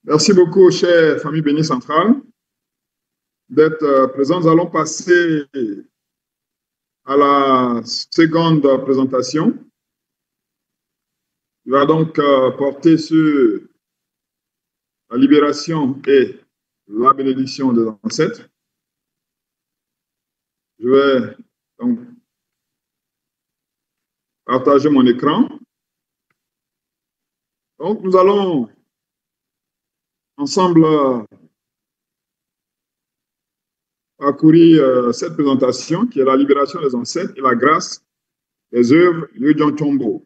Merci beaucoup, chère famille Béni Centrale, d'être présents. Nous allons passer à la seconde présentation. Il va donc porter sur la libération et la bénédiction des ancêtres. Je vais donc partager mon écran. Donc, nous allons ensemble parcourir cette présentation qui est la libération des ancêtres et la grâce des œuvres Yojong Chombo.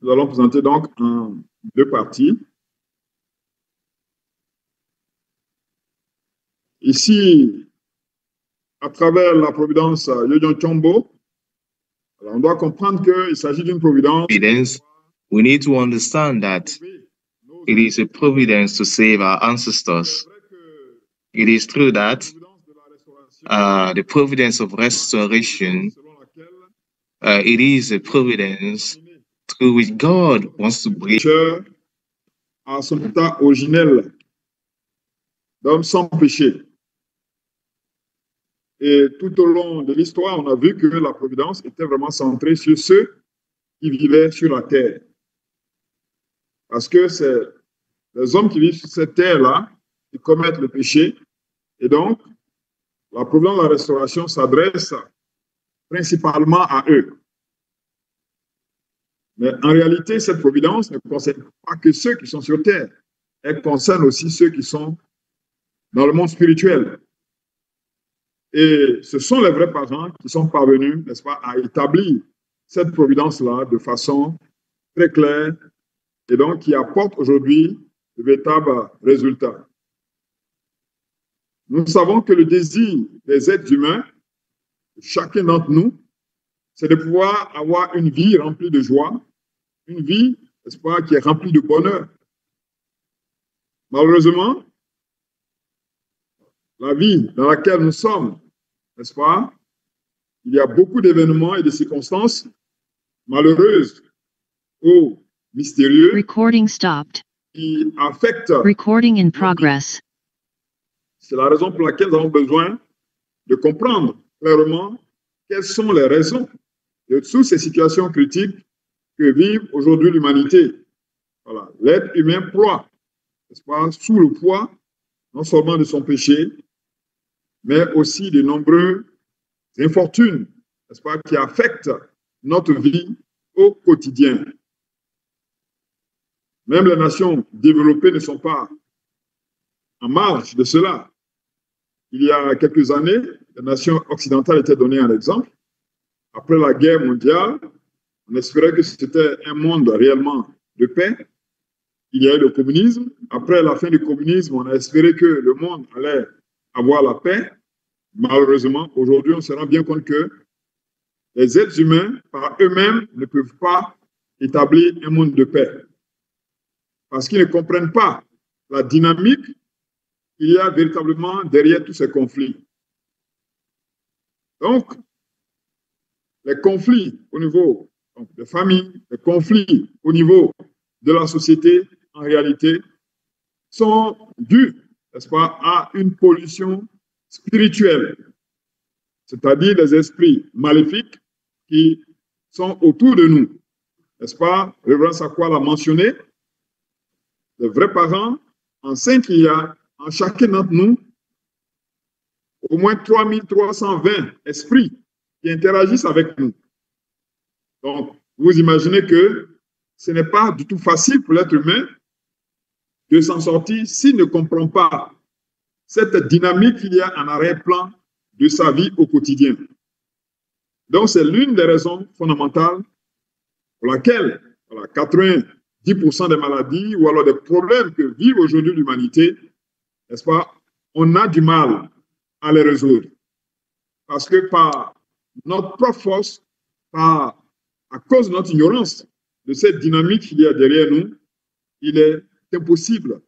Nous allons présenter donc en deux parties. Ici, à travers la providence Yojong Chombo, on doit comprendre qu'il s'agit d'une providence. We need to understand that it is a providence to save our ancestors. It is true that the providence of restoration, it is a providence through which God wants to bring à son état originel d'homme sans péché. Et tout au long de l'histoire, on a vu que la providence était vraiment centrée sur ceux qui vivaient sur la terre. Parce que c'est les hommes qui vivent sur cette terre-là qui commettent le péché. Et donc, la providence de la restauration s'adresse principalement à eux. Mais en réalité, cette providence ne concerne pas que ceux qui sont sur terre. Elle concerne aussi ceux qui sont dans le monde spirituel. Et ce sont les vrais parents qui sont parvenus, n'est-ce pas, à établir cette providence-là de façon très claire et donc qui apporte aujourd'hui de véritables résultats. Nous savons que le désir des êtres humains, chacun d'entre nous, c'est de pouvoir avoir une vie remplie de joie, une vie, n'est-ce pas, qui est remplie de bonheur. Malheureusement, la vie dans laquelle nous sommes, n'est-ce pas, il y a beaucoup d'événements et de circonstances malheureuses ou mystérieux qui affectent. Recording in progress. C'est la raison pour laquelle nous avons besoin de comprendre clairement quelles sont les raisons de toutes ces situations critiques que vit aujourd'hui l'humanité. Voilà. L'être humain ploie, n'est-ce pas, sous le poids non seulement de son péché, mais aussi de nombreuses infortunes, n'est-ce pas, qui affectent notre vie au quotidien. Même les nations développées ne sont pas en marge de cela. Il y a quelques années, les nations occidentales étaient données un exemple. Après la guerre mondiale, on espérait que c'était un monde réellement de paix. Il y a eu le communisme. Après la fin du communisme, on a espéré que le monde allait avoir la paix. Malheureusement, aujourd'hui, on se rend bien compte que les êtres humains, par eux-mêmes, ne peuvent pas établir un monde de paix. Parce qu'ils ne comprennent pas la dynamique qu'il y a véritablement derrière tous ces conflits. Donc, les conflits au niveau des familles, les conflits au niveau de la société, en réalité, sont dus, n'est-ce pas, à une pollution spirituelle, c'est-à-dire des esprits maléfiques qui sont autour de nous. N'est-ce pas? Révérend Sakwa l'a mentionné. Les vrais parents enseignent qu'il y a en chacun d'entre nous au moins 3320 esprits qui interagissent avec nous. Donc, vous imaginez que ce n'est pas du tout facile pour l'être humain de s'en sortir s'il ne comprend pas cette dynamique qu'il y a en arrière-plan de sa vie au quotidien. Donc, c'est l'une des raisons fondamentales pour laquelle 90% des maladies ou alors des problèmes que vit aujourd'hui l'humanité, n'est-ce pas, on a du mal à les résoudre. Parce que par notre propre force, à cause de notre ignorance de cette dynamique qu'il y a derrière nous, il est impossible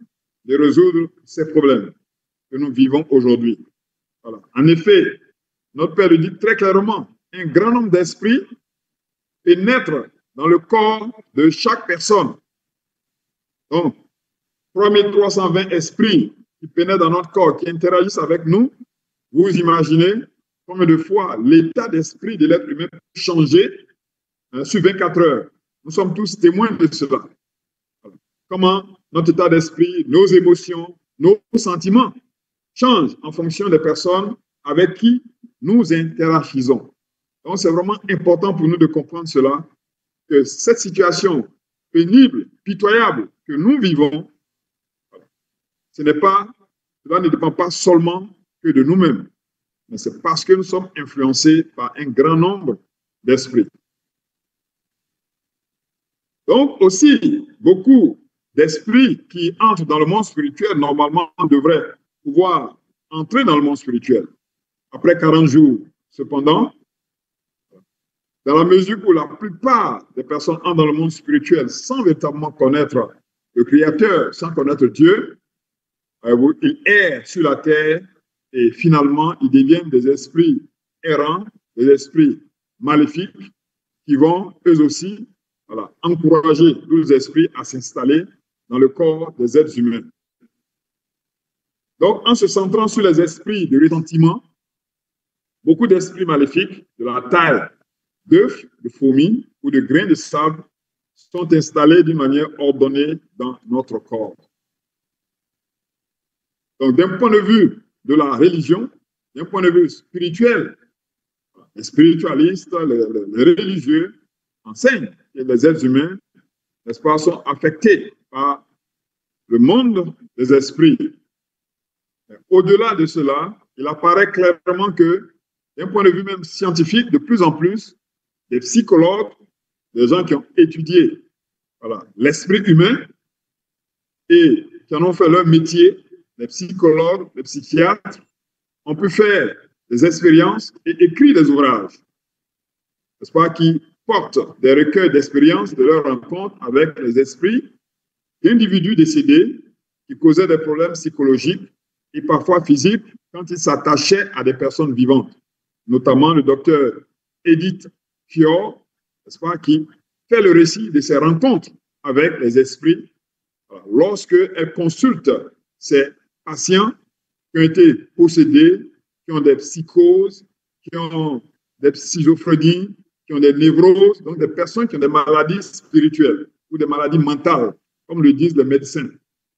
de résoudre ces problèmes que nous vivons aujourd'hui. Voilà. En effet, notre Père le dit très clairement, un grand nombre d'esprits pénètrent dans le corps de chaque personne. Donc, 3320 esprits qui pénètrent dans notre corps, qui interagissent avec nous, vous imaginez combien de fois l'état d'esprit de l'être humain peut changer sur 24 heures. Nous sommes tous témoins de cela. Comment notre état d'esprit, nos émotions, nos sentiments changent en fonction des personnes avec qui nous interagissons. Donc, c'est vraiment important pour nous de comprendre cela, que cette situation pénible, pitoyable que nous vivons, cela ne dépend pas seulement que de nous-mêmes, mais c'est parce que nous sommes influencés par un grand nombre d'esprits. Donc aussi, beaucoup d'esprits qui entrent dans le monde spirituel, normalement, devraient pouvoir entrer dans le monde spirituel. Après 40 jours, cependant, dans la mesure où la plupart des personnes entrent dans le monde spirituel sans véritablement connaître le Créateur, sans connaître Dieu, ils errent sur la terre et finalement, ils deviennent des esprits errants, des esprits maléfiques qui vont, eux aussi, encourager tous les esprits à s'installer dans le corps des êtres humains. Donc, en se centrant sur les esprits de ressentiment, beaucoup d'esprits maléfiques de la taille d'œufs, de fourmis ou de grains de sable sont installés d'une manière ordonnée dans notre corps. Donc, d'un point de vue de la religion, d'un point de vue spirituel, les spiritualistes, les religieux enseignent que les êtres humains, n'est-ce pas, sont affectés par le monde des esprits. Au-delà de cela, il apparaît clairement que, d'un point de vue même scientifique, de plus en plus, des psychologues, des gens qui ont étudié l'esprit humain et qui en ont fait leur métier, les psychologues, les psychiatres, ont pu faire des expériences et écrire des ouvrages, n'est-ce pas, qui portent des recueils d'expériences de leur rencontre avec les esprits d'individus décédés qui causaient des problèmes psychologiques et parfois physiques quand ils s'attachaient à des personnes vivantes, notamment le docteur Edith Fior, n'est-ce pas, qui fait le récit de ses rencontres avec les esprits lorsqu'elle consulte ces patients qui ont été possédés, qui ont des psychoses, qui ont des schizophrénies, qui ont des névroses, donc des personnes qui ont des maladies spirituelles ou des maladies mentales, comme le disent les médecins.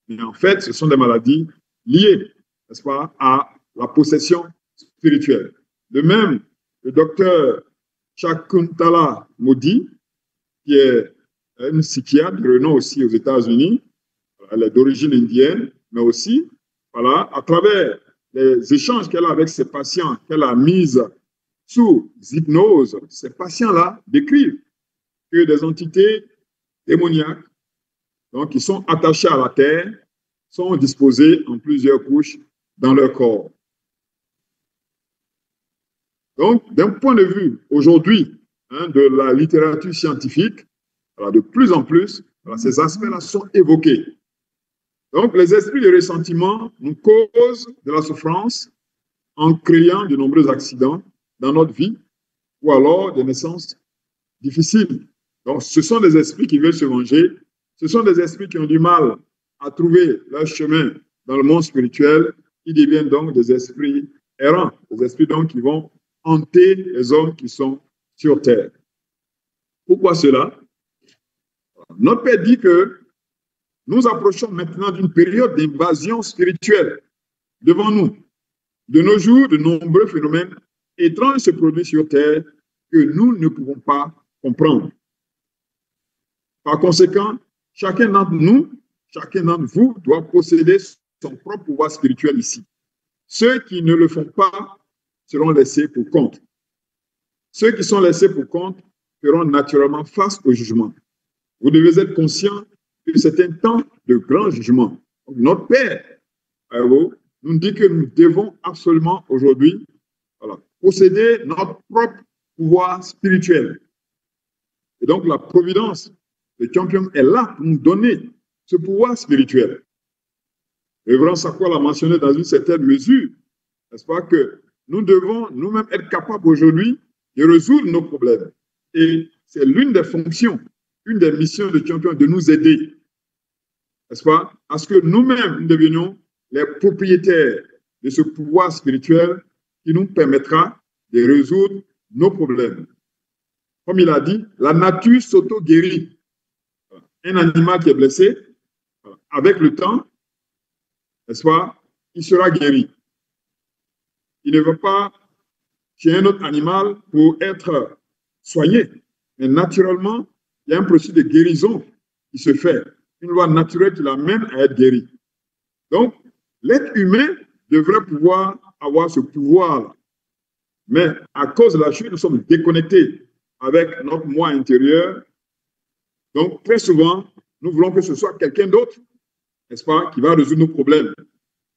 Mais en fait, ce sont des maladies liées, n'est-ce pas, à la possession spirituelle. De même, le docteur Shakuntala Modi, qui est une psychiatre de renom aussi aux États-Unis, elle est d'origine indienne, mais aussi, à travers les échanges qu'elle a avec ses patients, qu'elle a mis sous hypnose, ces patients-là décrivent que des entités démoniaques, donc qui sont attachées à la terre, sont disposées en plusieurs couches dans leur corps. Donc, d'un point de vue aujourd'hui de la littérature scientifique, de plus en plus, ces aspects-là sont évoqués. Donc, les esprits de ressentiment nous causent de la souffrance en créant de nombreux accidents dans notre vie ou alors des naissances difficiles. Donc, ce sont des esprits qui veulent se venger. Ce sont des esprits qui ont du mal à trouver leur chemin dans le monde spirituel. Ils deviennent donc des esprits errants, des esprits donc qui vont hanter les hommes qui sont sur terre. Pourquoi cela? Notre Père dit que nous approchons maintenant d'une période d'invasion spirituelle devant nous. De nos jours, de nombreux phénomènes étranges se produisent sur terre que nous ne pouvons pas comprendre. Par conséquent, chacun d'entre nous, chacun d'entre vous doit posséder son propre pouvoir spirituel ici. Ceux qui ne le font pas seront laissés pour compte. Ceux qui sont laissés pour compte feront naturellement face au jugement. Vous devez être conscient que c'est un temps de grand jugement. Notre Père nous dit que nous devons absolument aujourd'hui posséder notre propre pouvoir spirituel. Et donc la providence de Champion est là pour nous donner ce pouvoir spirituel. Le révérend Sakwa l'a mentionné dans une certaine mesure, n'est-ce pas, que nous devons nous-mêmes être capables aujourd'hui de résoudre nos problèmes. Et c'est l'une des fonctions, une des missions de Champion de nous aider. n'est-ce pas, à ce que nous-mêmes nous devenions les propriétaires de ce pouvoir spirituel qui nous permettra de résoudre nos problèmes. Comme il a dit, la nature s'auto-guérit. Un animal qui est blessé, avec le temps, n'est-ce pas, il sera guéri. Il ne va pas chez un autre animal pour être soigné. Mais naturellement, il y a un processus de guérison qui se fait. Une loi naturelle qui l'amène à être guéri. Donc, l'être humain devrait pouvoir avoir ce pouvoir-là. Mais à cause de la chute, nous sommes déconnectés avec notre moi intérieur. Donc, très souvent, nous voulons que ce soit quelqu'un d'autre, n'est-ce pas, qui va résoudre nos problèmes.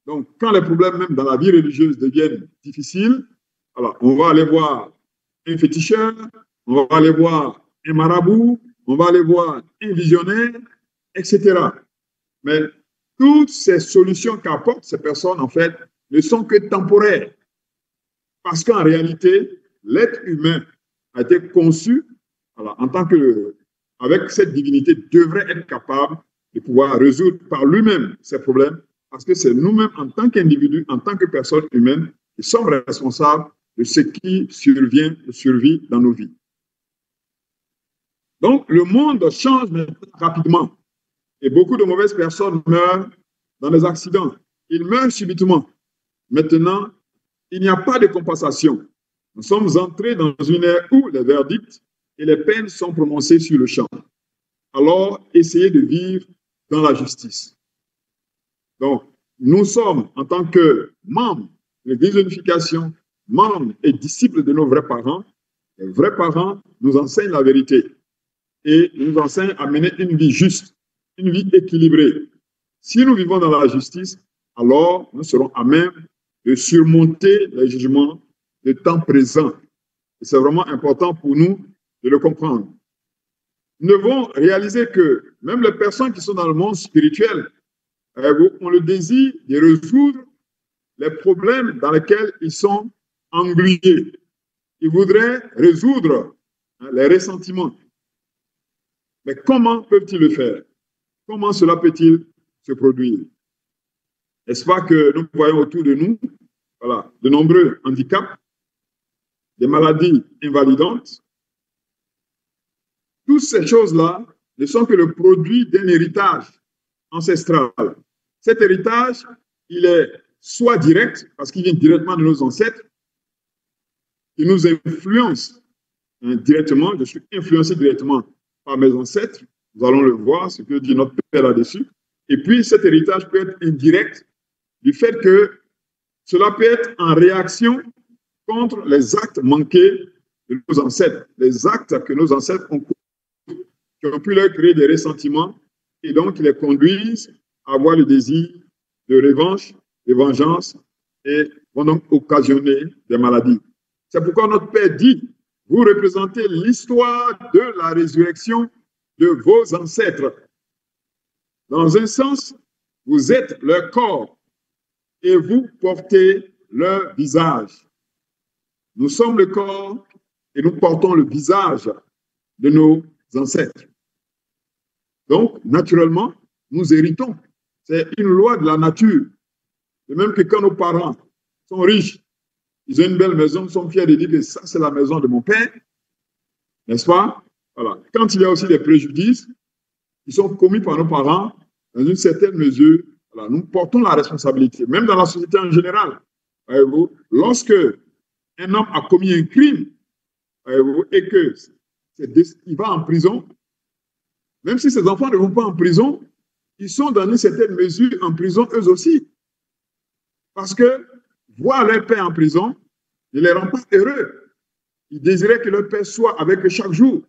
Donc, quand les problèmes, même dans la vie religieuse, deviennent difficiles, alors, on va aller voir un féticheur, on va aller voir un marabout, on va aller voir un visionnaire, etc. Mais toutes ces solutions qu'apportent ces personnes, en fait, ne sont que temporaires. Parce qu'en réalité, l'être humain a été conçu, alors, en tant que, avec cette divinité, devrait être capable de pouvoir résoudre par lui-même ces problèmes, parce que c'est nous-mêmes, en tant qu'individus, en tant que personnes humaines, qui sommes responsables de ce qui survit dans nos vies. Donc, le monde change rapidement et beaucoup de mauvaises personnes meurent dans des accidents. Ils meurent subitement. Maintenant, il n'y a pas de compensation. Nous sommes entrés dans une ère où les verdicts et les peines sont prononcées sur le champ. Alors, essayez de vivre dans la justice. Donc, nous sommes, en tant que membres de l'Église d'unification, membres et disciples de nos vrais parents, les vrais parents nous enseignent la vérité et nous enseignent à mener une vie juste, une vie équilibrée. Si nous vivons dans la justice, alors nous serons à même de surmonter les jugements de temps présent. Et c'est vraiment important pour nous de le comprendre. Nous devons réaliser que même les personnes qui sont dans le monde spirituel ont le désir de résoudre les problèmes dans lesquels ils sont englués. Ils voudraient résoudre les ressentiments. Mais comment peuvent-ils le faire? Comment cela peut-il se produire? N'est-ce pas que nous voyons autour de nous de nombreux handicaps, des maladies invalidantes? Toutes ces choses-là ne sont que le produit d'un héritage ancestral. Cet héritage, il est soit direct, parce qu'il vient directement de nos ancêtres, qui nous influence directement. Je suis influencé directement par mes ancêtres. Nous allons le voir, ce que dit notre Père là-dessus. Et puis, cet héritage peut être indirect du fait que cela peut être en réaction contre les actes manqués de nos ancêtres, les actes que nos ancêtres ont qui ont pu leur créer des ressentiments et donc qui les conduisent à avoir le désir de revanche, de vengeance et vont donc occasionner des maladies. C'est pourquoi notre Père dit, vous représentez l'histoire de la résurrection de vos ancêtres. Dans un sens, vous êtes leur corps et vous portez leur visage. Nous sommes le corps et nous portons le visage de nos ancêtres. Donc, naturellement, nous héritons. C'est une loi de la nature. De même que quand nos parents sont riches, ils ont une belle maison, ils sont fiers de dire que ça, c'est la maison de mon père. N'est-ce pas? Voilà. Quand il y a aussi des préjudices qui sont commis par nos parents, dans une certaine mesure, voilà, nous portons la responsabilité, même dans la société en général. Lorsque un homme a commis un crime et qu'il va en prison, même si ses enfants ne vont pas en prison, ils sont dans une certaine mesure en prison eux aussi. Parce que voir leur père en prison ne les rend pas heureux. Ils désiraient que leur père soit avec eux chaque jour.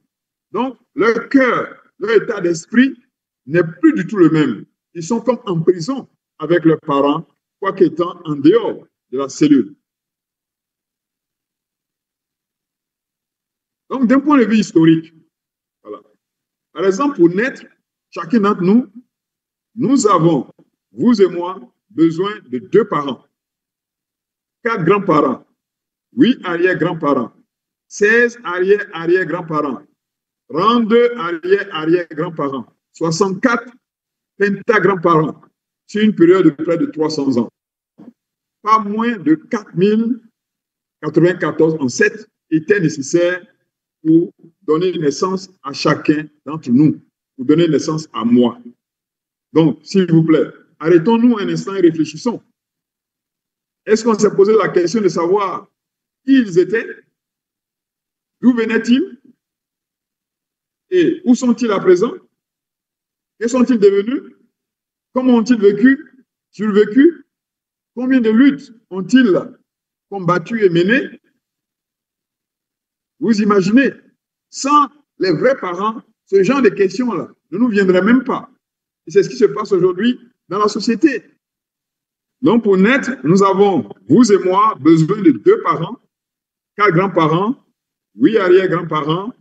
Donc, leur cœur, leur état d'esprit n'est plus du tout le même. Ils sont comme en prison avec leurs parents, quoique étant en dehors de la cellule. Donc, d'un point de vue historique, voilà. Par exemple, pour naître, chacun d'entre nous, nous avons, vous et moi, besoin de 2 parents, 4 grands-parents, 8 arrière-grands-parents, 16 arrière-arrière-grands-parents, 32 arrière-arrière-grands-parents, 64 pentagrands-parents sur une période de près de 300 ans. Pas moins de 4094 ancêtres étaient nécessaires pour donner naissance à chacun d'entre nous, pour donner naissance à moi. Donc, s'il vous plaît, arrêtons-nous un instant et réfléchissons. Est-ce qu'on s'est posé la question de savoir qui ils étaient? D'où venaient-ils? Et où sont-ils à présent? Que sont-ils devenus? Comment ont-ils vécu, survécu? Combien de luttes ont-ils combattu et mené? Vous imaginez, sans les vrais parents, ce genre de questions-là ne nous viendraient même pas. Et c'est ce qui se passe aujourd'hui dans la société. Donc, pour naître, nous avons, vous et moi, besoin de 2 parents, 4 grands-parents, 8 arrière-grands-parents,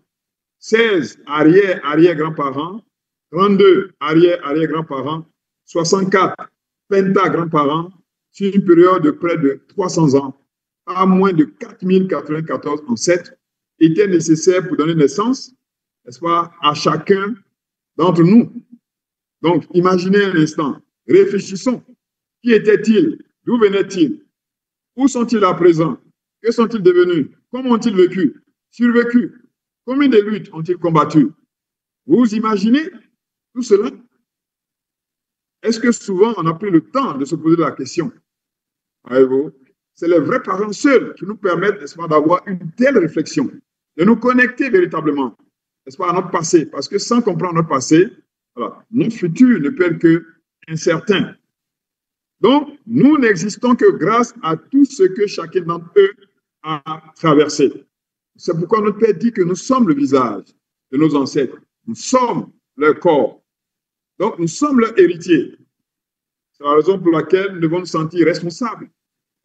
16 arrière-arrière-grands-parents, 32 arrière-arrière-grands-parents, 64 penta-grands-parents, sur une période de près de 300 ans, à moins de 4094 ancêtres étaient nécessaires pour donner naissance, n'est-ce pas, à chacun d'entre nous. Donc, imaginez un instant, réfléchissons. Qui étaient-ils? D'où venaient-ils? Où sont-ils à présent? Que sont-ils devenus? Comment ont-ils vécu? Survécu? Combien de luttes ont-ils combattu? Vous imaginez tout cela? Est-ce que souvent on a pris le temps de se poser la question? C'est les vrais parents seuls qui nous permettent, n'est-ce pas, d'avoir une telle réflexion, de nous connecter véritablement, n'est-ce pas, à notre passé. Parce que sans comprendre notre passé, voilà, notre futur ne peut être qu'incertain. Donc, nous n'existons que grâce à tout ce que chacun d'entre eux a traversé. C'est pourquoi notre Père dit que nous sommes le visage de nos ancêtres. Nous sommes leur corps. Donc, nous sommes leurs héritiers. C'est la raison pour laquelle nous devons nous sentir responsables,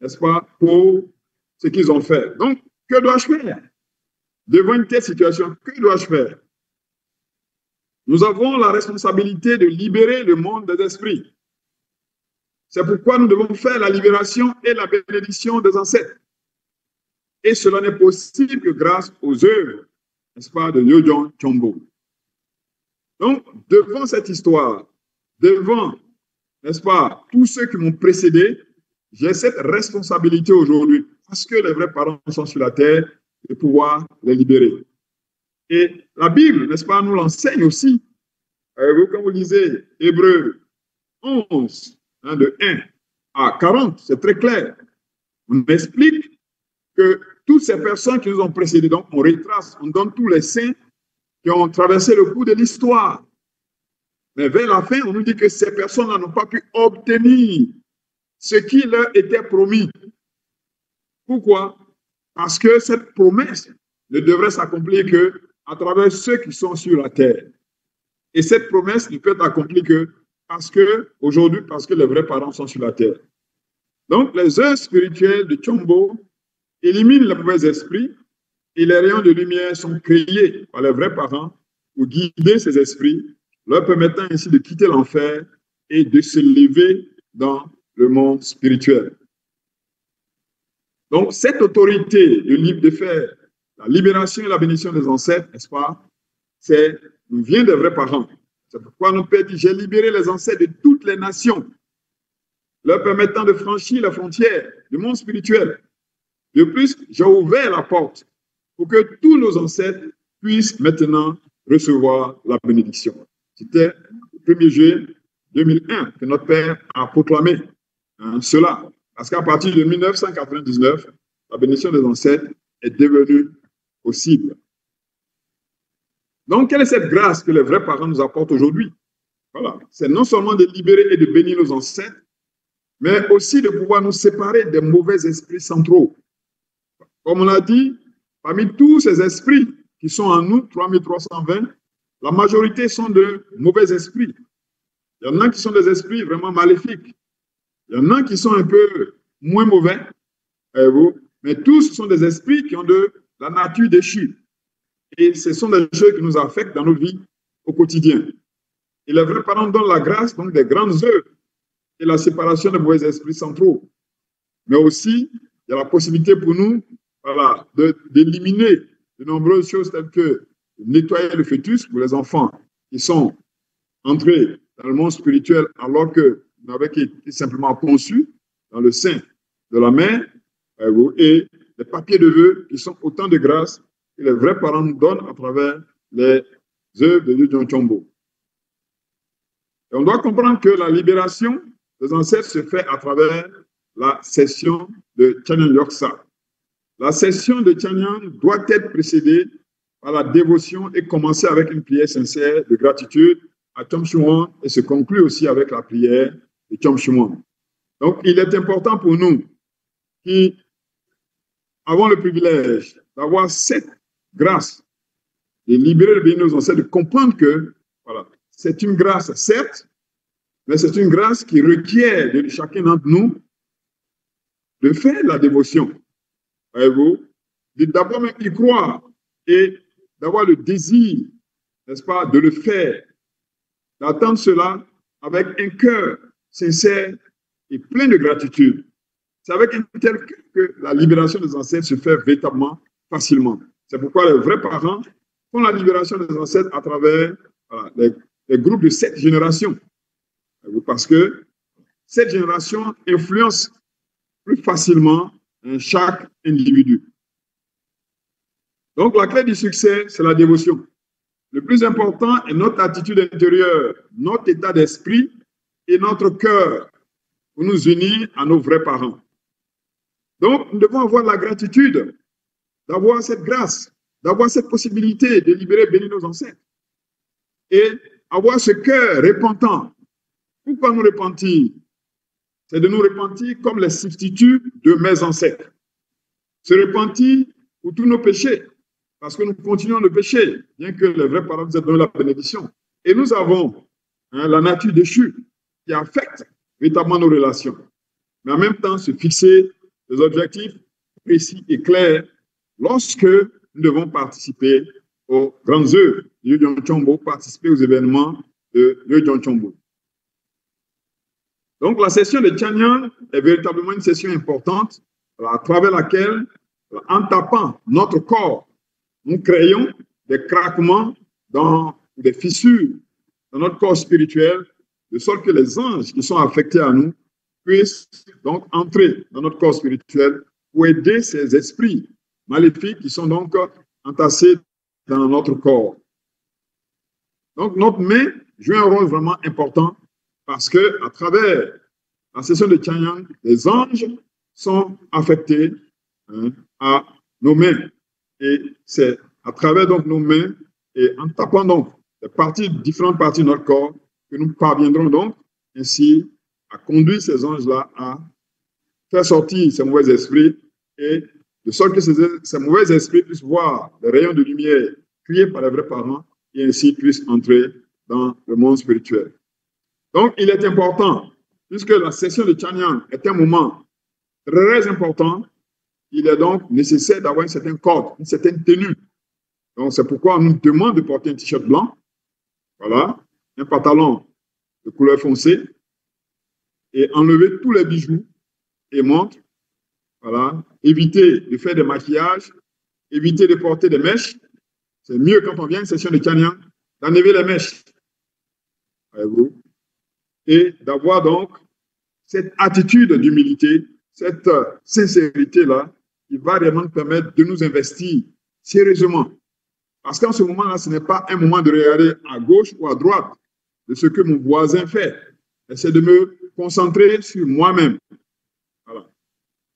n'est-ce pas, pour ce qu'ils ont fait. Donc, que dois-je faire? Devant une telle situation, que dois-je faire? Nous avons la responsabilité de libérer le monde des esprits. C'est pourquoi nous devons faire la libération et la bénédiction des ancêtres. Et cela n'est possible que grâce aux œuvres, n'est-ce pas, de Nyojon Chombo. Donc, devant cette histoire, devant, n'est-ce pas, tous ceux qui m'ont précédé, j'ai cette responsabilité aujourd'hui, parce que les vrais parents sont sur la terre, de pouvoir les libérer. Et la Bible, n'est-ce pas, nous l'enseigne aussi. Quand vous lisez Hébreux 11, de 1 à 40, c'est très clair. On explique que toutes ces personnes qui nous ont précédés, donc on retrace, on donne tous les saints qui ont traversé le cours de l'histoire. Mais vers la fin, on nous dit que ces personnes-là n'ont pas pu obtenir ce qui leur était promis. Pourquoi? Parce que cette promesse ne devrait s'accomplir qu'à travers ceux qui sont sur la terre. Et cette promesse ne peut être accomplie que parce que les vrais parents sont sur la terre. Donc, les œuvres spirituelles de Chombo éliminent les mauvais esprits et les rayons de lumière sont créés par les vrais parents pour guider ces esprits, leur permettant ainsi de quitter l'enfer et de se lever dans le monde spirituel. Donc, cette autorité de faire la libération et la bénédiction des ancêtres, n'est-ce pas, nous vient des vrais parents. C'est pourquoi notre Père dit, j'ai libéré les ancêtres de toutes les nations, leur permettant de franchir la frontière du monde spirituel. De plus, j'ai ouvert la porte pour que tous nos ancêtres puissent maintenant recevoir la bénédiction. C'était le 1er juillet 2001 que notre Père a proclamé cela. Parce qu'à partir de 1999, la bénédiction des ancêtres est devenue possible. Donc, quelle est cette grâce que les vrais parents nous apportent aujourd'hui? Voilà. C'est non seulement de libérer et de bénir nos ancêtres, mais aussi de pouvoir nous séparer des mauvais esprits centraux. Comme on l'a dit, parmi tous ces esprits qui sont en nous, 3320, la majorité sont de mauvais esprits. Il y en a qui sont des esprits vraiment maléfiques. Il y en a qui sont un peu moins mauvais, mais tous sont des esprits qui ont de la nature déchue. Et ce sont des choses qui nous affectent dans nos vies au quotidien. Et les vrais parents donnent la grâce, donc des grandes œuvres et la séparation des mauvais esprits centraux. Mais aussi, il y a la possibilité pour nous, voilà, d'éliminer de nombreuses choses telles que nettoyer le fœtus pour les enfants qui sont entrés dans le monde spirituel alors que nous n'avons été simplement conçus dans le sein de la mère, et les papiers de vœux qui sont autant de grâces que les vrais parents nous donnent à travers les œuvres de Dieu John Chombo. Et on doit comprendre que la libération des ancêtres se fait à travers la session de Chanyan Yoksa. La session de Chanyan doit être précédée par la dévotion et commencer avec une prière sincère de gratitude à Chom Chouan et se conclut aussi avec la prière de Chom Chouan. Donc, il est important pour nous qui avons le privilège d'avoir cette grâce de libérer le béni de nos ancêtres, de comprendre que voilà, c'est une grâce, certes, mais c'est une grâce qui requiert de chacun d'entre nous de faire la dévotion. Voyez-vous, d'abord même y croire et d'avoir le désir, n'est-ce pas, de le faire, d'attendre cela avec un cœur sincère et plein de gratitude. C'est avec un tel cœur que la libération des ancêtres se fait véritablement facilement. C'est pourquoi les vrais parents font la libération des ancêtres à travers voilà, les groupes de 7 générations. Parce que cette génération influence plus facilement chaque individu. Donc, la clé du succès, c'est la dévotion. Le plus important est notre attitude intérieure, notre état d'esprit et notre cœur pour nous unir à nos vrais parents. Donc, nous devons avoir la gratitude d'avoir cette grâce, d'avoir cette possibilité de libérer et bénir nos ancêtres et avoir ce cœur repentant. Pourquoi nous repentir? C'est de nous repentir comme les substituts de mes ancêtres. Se repentir pour tous nos péchés, parce que nous continuons de pécher, bien que les vrais parents nous aient donné la bénédiction. Et nous avons la nature déchue qui affecte véritablement nos relations. Mais en même temps, se fixer des objectifs précis et clairs lorsque nous devons participer aux grandes œuvres de Yojon Chombo, participer aux événements de Yojon Chombo. Donc, la session de Chanyan est véritablement une session importante à travers laquelle, en tapant notre corps, nous créons des craquements, des fissures dans notre corps spirituel, de sorte que les anges qui sont affectés à nous puissent donc entrer dans notre corps spirituel pour aider ces esprits maléfiques qui sont donc entassés dans notre corps. Donc, notre main joue un rôle vraiment important parce que à travers la session de Chanyan, les anges sont affectés à nos mains. Et c'est à travers donc nos mains et en tapant donc différentes parties de notre corps que nous parviendrons donc ainsi à conduire ces anges-là à faire sortir ces mauvais esprits et de sorte que ces mauvais esprits puissent voir les rayons de lumière créés par les vrais parents et ainsi puissent entrer dans le monde spirituel. Donc, il est important, puisque la session de Chanyan est un moment très important, il est donc nécessaire d'avoir un certain code, une certaine tenue. Donc, c'est pourquoi on nous demande de porter un t-shirt blanc, voilà, un pantalon de couleur foncée, et enlever tous les bijoux et montres, voilà, éviter de faire des maquillages, éviter de porter des mèches. C'est mieux quand on vient à une session de Chanyan d'enlever les mèches. Voyez-vous? Et d'avoir donc cette attitude d'humilité, cette sincérité-là, qui va réellement nous permettre de nous investir sérieusement. Parce qu'en ce moment-là, ce n'est pas un moment de regarder à gauche ou à droite de ce que mon voisin fait. C'est de me concentrer sur moi-même. Voilà.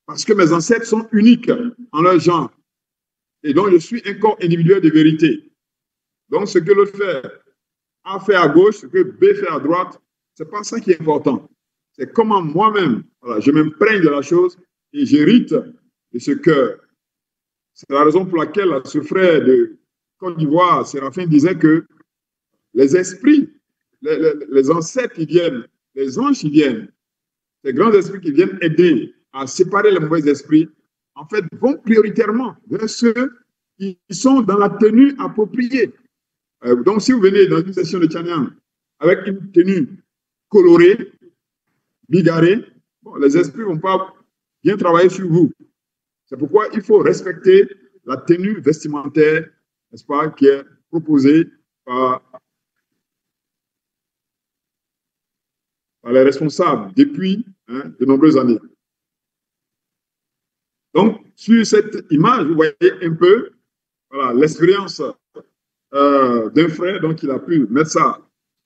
Parce que mes ancêtres sont uniques en leur genre. Et donc, je suis un corps individuel de vérité. Donc, ce que l'autre fait, A fait à gauche, ce que B fait à droite, ce n'est pas ça qui est important. C'est comment moi-même, voilà, je m'imprègne de la chose et j'hérite de ce cœur. C'est la raison pour laquelle ce frère de Côte d'Ivoire, Séraphin, disait que les esprits, les ancêtres qui viennent, les anges qui viennent, les grands esprits qui viennent aider à séparer les mauvais esprits, en fait, vont prioritairement vers ceux qui sont dans la tenue appropriée. Donc, si vous venez dans une session de Chanyan avec une tenue colorée, bigarrée, bon, les esprits ne vont pas bien travailler sur vous. C'est pourquoi il faut respecter la tenue vestimentaire, n'est-ce pas, qui est proposée par par les responsables depuis de nombreuses années. Donc, sur cette image, vous voyez un peu l'expérience d'un frère, donc il a pu mettre ça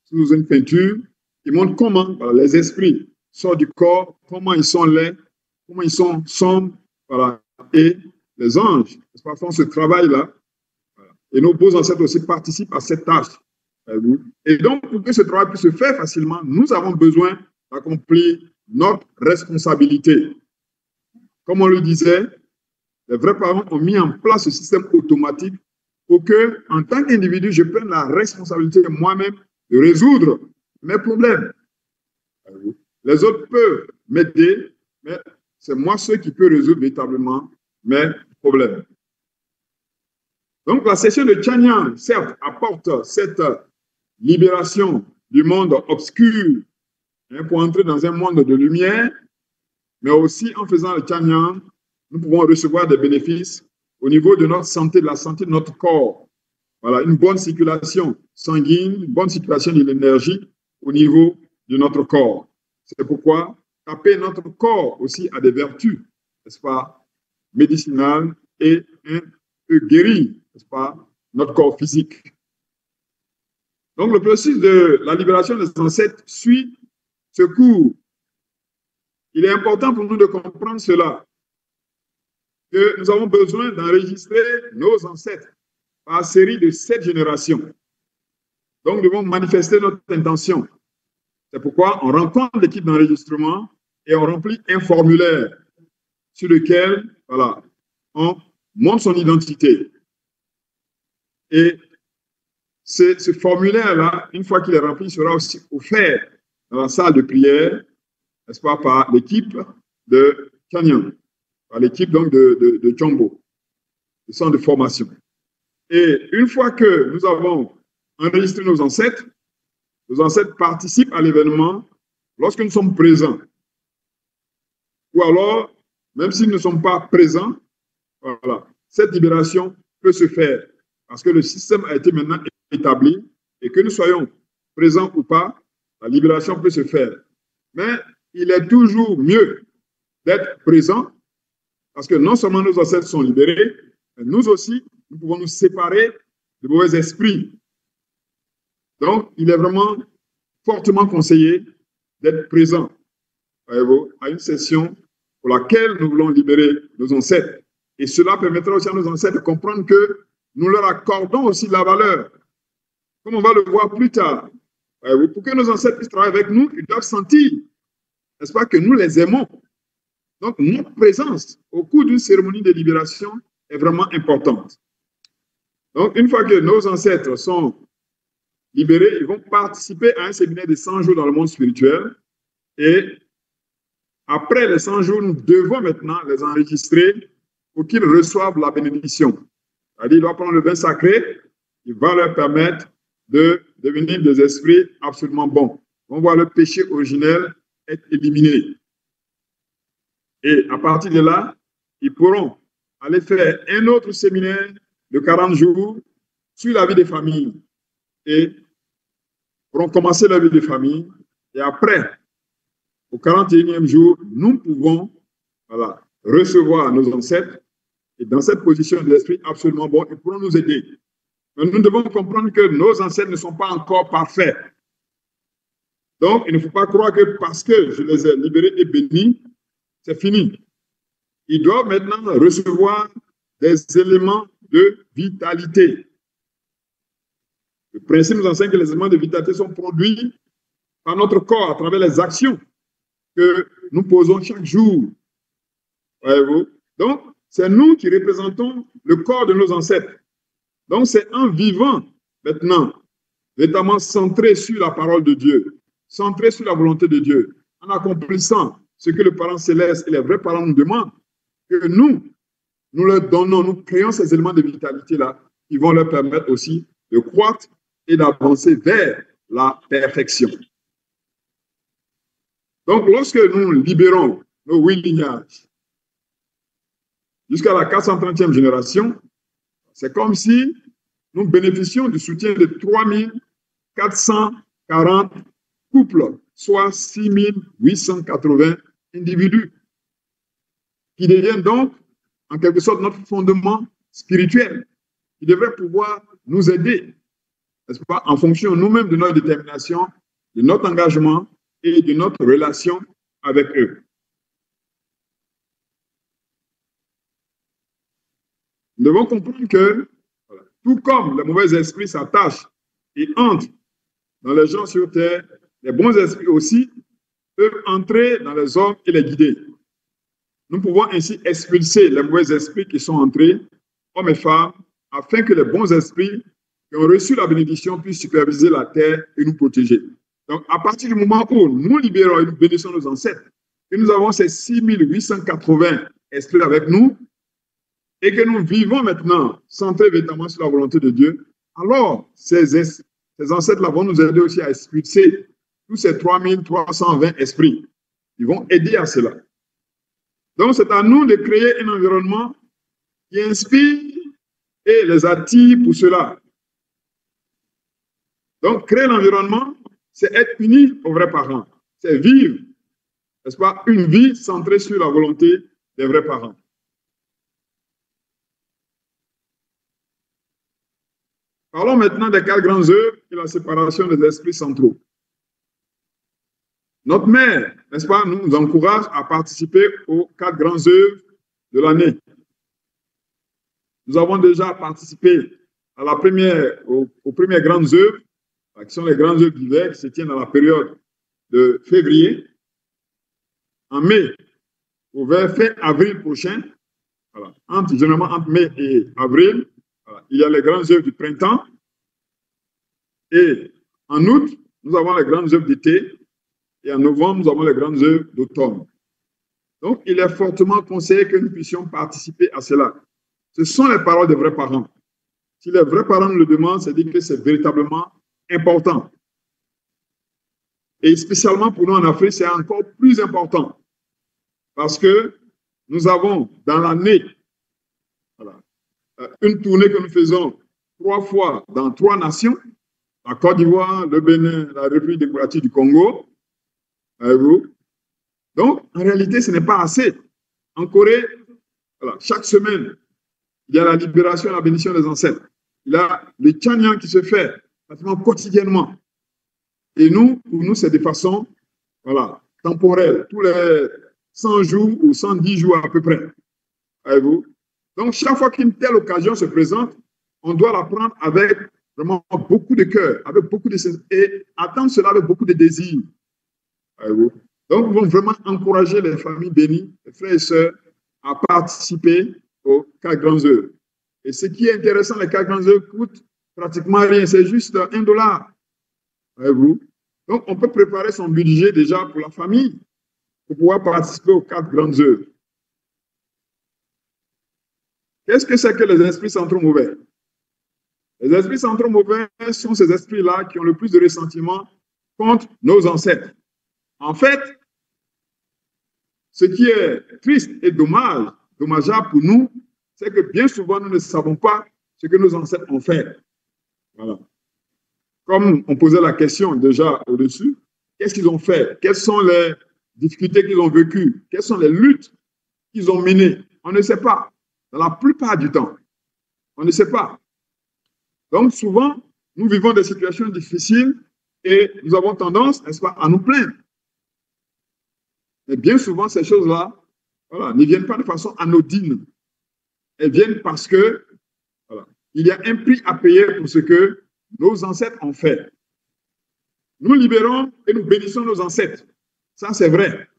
sous une peinture qui montre comment les esprits sortent du corps, comment ils sont laids, comment ils sont sombres, et les anges font ce travail-là. Et nos beaux ancêtres aussi participent à cette tâche. Et donc, pour que ce travail puisse se faire facilement, nous avons besoin d'accomplir notre responsabilité. Comme on le disait, les vrais parents ont mis en place ce système automatique pour que, en tant qu'individu, je prenne la responsabilité moi-même de résoudre mes problèmes. Les autres peuvent m'aider, mais c'est moi ceux qui peux résoudre véritablement mes problèmes. Donc, la session de Chanyang, certes, apporte cette libération du monde obscur pour entrer dans un monde de lumière, mais aussi en faisant le Chanyang, nous pouvons recevoir des bénéfices au niveau de notre santé, de la santé de notre corps. Voilà, une bonne circulation sanguine, une bonne circulation de l'énergie au niveau de notre corps. C'est pourquoi taper notre corps aussi a des vertus, n'est-ce pas, médicinales et peut guérir, n'est-ce pas, notre corps physique. Donc, le processus de la libération des ancêtres suit ce cours. Il est important pour nous de comprendre cela, que nous avons besoin d'enregistrer nos ancêtres par série de 7 générations. Donc, nous devons manifester notre intention. C'est pourquoi on rencontre l'équipe d'enregistrement et on remplit un formulaire sur lequel, voilà, on montre son identité. Et ce formulaire-là, une fois qu'il est rempli, sera aussi offert dans la salle de prière, n'est-ce pas, par l'équipe de Chanyang, par l'équipe donc de Chombo, le centre de formation. Et une fois que nous avons enregistré nos ancêtres participent à l'événement lorsque nous sommes présents. Ou alors, même s'ils ne sont pas présents, voilà, cette libération peut se faire parce que le système a été maintenant établi et que nous soyons présents ou pas, la libération peut se faire. Mais il est toujours mieux d'être présents parce que non seulement nos ancêtres sont libérés, mais nous aussi, nous pouvons nous séparer de mauvais esprits. Donc, il est vraiment fortement conseillé d'être présent à une session pour laquelle nous voulons libérer nos ancêtres. Et cela permettra aussi à nos ancêtres de comprendre que nous leur accordons aussi de la valeur. Comme on va le voir plus tard, pour que nos ancêtres puissent travailler avec nous, ils doivent sentir, n'est-ce pas, que nous les aimons. Donc, notre présence au cours d'une cérémonie de libération est vraiment importante. Donc, une fois que nos ancêtres sont libérés, ils vont participer à un séminaire de 100 jours dans le monde spirituel. Et après les 100 jours, nous devons maintenant les enregistrer pour qu'ils reçoivent la bénédiction. C'est-à-dire, ils doivent prendre le vin sacré, il va leur permettre de devenir des esprits absolument bons. On voit le péché originel être éliminé. Et à partir de là, ils pourront aller faire un autre séminaire de 40 jours sur la vie des familles. Et pourront commencer la vie de famille. Et après, au 41e jour, nous pouvons recevoir nos ancêtres et dans cette position de l'esprit absolument bon, ils pourront nous aider. Mais nous devons comprendre que nos ancêtres ne sont pas encore parfaits. Donc, il ne faut pas croire que parce que je les ai libérés et bénis, c'est fini. Ils doivent maintenant recevoir des éléments de vitalité. Le principe nous enseigne que les éléments de vitalité sont produits par notre corps à travers les actions que nous posons chaque jour. Voyez-vous? Donc, c'est nous qui représentons le corps de nos ancêtres. Donc, c'est en vivant maintenant, notamment centré sur la parole de Dieu, centré sur la volonté de Dieu, en accomplissant ce que le parent céleste et les vrais parents nous demandent, que nous leur donnons, nous créons ces éléments de vitalité-là qui vont leur permettre aussi de croître et d'avancer vers la perfection. Donc, lorsque nous libérons nos 8 lignages jusqu'à la 430e génération, c'est comme si nous bénéficions du soutien de 3440 couple, soit 6880 individus, qui deviennent donc, en quelque sorte, notre fondement spirituel, qui devrait pouvoir nous aider, n'est-ce pas, en fonction nous-mêmes de notre détermination, de notre engagement et de notre relation avec eux. Nous devons comprendre que, voilà, tout comme les mauvais esprits s'attachent et entrent dans les gens sur terre, les bons esprits aussi peuvent entrer dans les hommes et les guider. Nous pouvons ainsi expulser les mauvais esprits qui sont entrés, hommes et femmes, afin que les bons esprits qui ont reçu la bénédiction puissent superviser la terre et nous protéger. Donc, à partir du moment où nous libérons et nous bénissons nos ancêtres, et nous avons ces 6880 esprits avec nous, et que nous vivons maintenant centrés véritablement sur la volonté de Dieu, alors ces ancêtres-là vont nous aider aussi à expulser tous ces 3320 esprits. Ils vont aider à cela. Donc, c'est à nous de créer un environnement qui inspire et les attire pour cela. Donc, créer l'environnement, c'est être uni aux vrais parents. C'est vivre, n'est-ce pas, une vie centrée sur la volonté des vrais parents. Parlons maintenant des 4 grandes œuvres et la séparation des esprits centraux. Notre mère, n'est-ce pas, nous encourage à participer aux 4 grandes œuvres de l'année. Nous avons déjà participé à la aux premières grandes œuvres, qui sont les grandes œuvres d'hiver qui se tiennent dans la période de février. En mai, vers fin avril prochain, voilà, généralement entre mai et avril, voilà, il y a les grandes œuvres du printemps. Et en août, nous avons les grandes œuvres d'été. Et en novembre, nous avons les grandes œuvres d'automne. Donc, il est fortement conseillé que nous puissions participer à cela. Ce sont les paroles des vrais parents. Si les vrais parents nous le demandent, c'est dire que c'est véritablement important. Et spécialement pour nous en Afrique, c'est encore plus important. Parce que nous avons dans l'année, voilà, une tournée que nous faisons 3 fois dans 3 nations, la Côte d'Ivoire, le Bénin, la République démocratique du Congo. Donc, en réalité, ce n'est pas assez. En Corée, voilà, chaque semaine, il y a la libération et la bénédiction des ancêtres. Il y a le Tchanyang qui se fait pratiquement quotidiennement. Et nous, pour nous, c'est de façon, voilà, temporelle, tous les 100 jours ou 110 jours à peu près. Donc, chaque fois qu'une telle occasion se présente, on doit la prendre avec vraiment beaucoup de cœur, avec beaucoup de et attendre cela avec beaucoup de désir. Donc, nous voulons vraiment encourager les familles bénies, les frères et sœurs, à participer aux 4 grandes œuvres. Et ce qui est intéressant, les 4 grandes œuvres coûtent pratiquement rien, c'est juste $1. Donc, on peut préparer son budget déjà pour la famille, pour pouvoir participer aux 4 grandes œuvres. Qu'est-ce que c'est que les esprits centraux mauvais? Les esprits centraux mauvais sont ces esprits-là qui ont le plus de ressentiment contre nos ancêtres. En fait, ce qui est triste et dommageable pour nous, c'est que bien souvent, nous ne savons pas ce que nos ancêtres ont fait. Voilà. Comme on posait la question déjà au-dessus, qu'est-ce qu'ils ont fait? Quelles sont les difficultés qu'ils ont vécues? Quelles sont les luttes qu'ils ont menées? On ne sait pas. Dans la plupart du temps, on ne sait pas. Donc, souvent, nous vivons des situations difficiles et nous avons tendance, n'est-ce pas, à nous plaindre. Mais bien souvent, ces choses-là, voilà, ne viennent pas de façon anodine. Elles viennent parce que, voilà, il y a un prix à payer pour ce que nos ancêtres ont fait. Nous libérons et nous bénissons nos ancêtres. Ça, c'est vrai.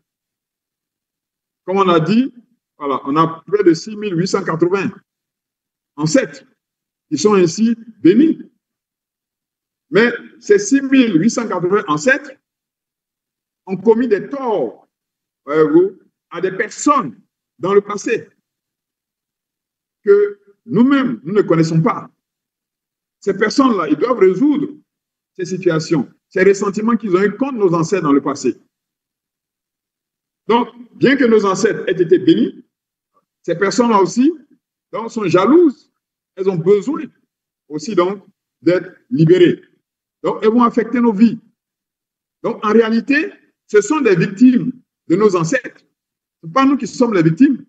Comme on a dit, voilà, on a près de 6880 ancêtres qui sont ainsi bénis. Mais ces 6880 ancêtres ont commis des torts à des personnes dans le passé que nous-mêmes, nous ne connaissons pas. Ces personnes-là, ils doivent résoudre ces situations, ces ressentiments qu'ils ont eu contre nos ancêtres dans le passé. Donc, bien que nos ancêtres aient été bénis, ces personnes-là aussi donc, sont jalouses. Elles ont besoin aussi donc d'être libérées. Donc, elles vont affecter nos vies. Donc, en réalité, ce sont des victimes de nos ancêtres. Ce n'est pas nous qui sommes les victimes.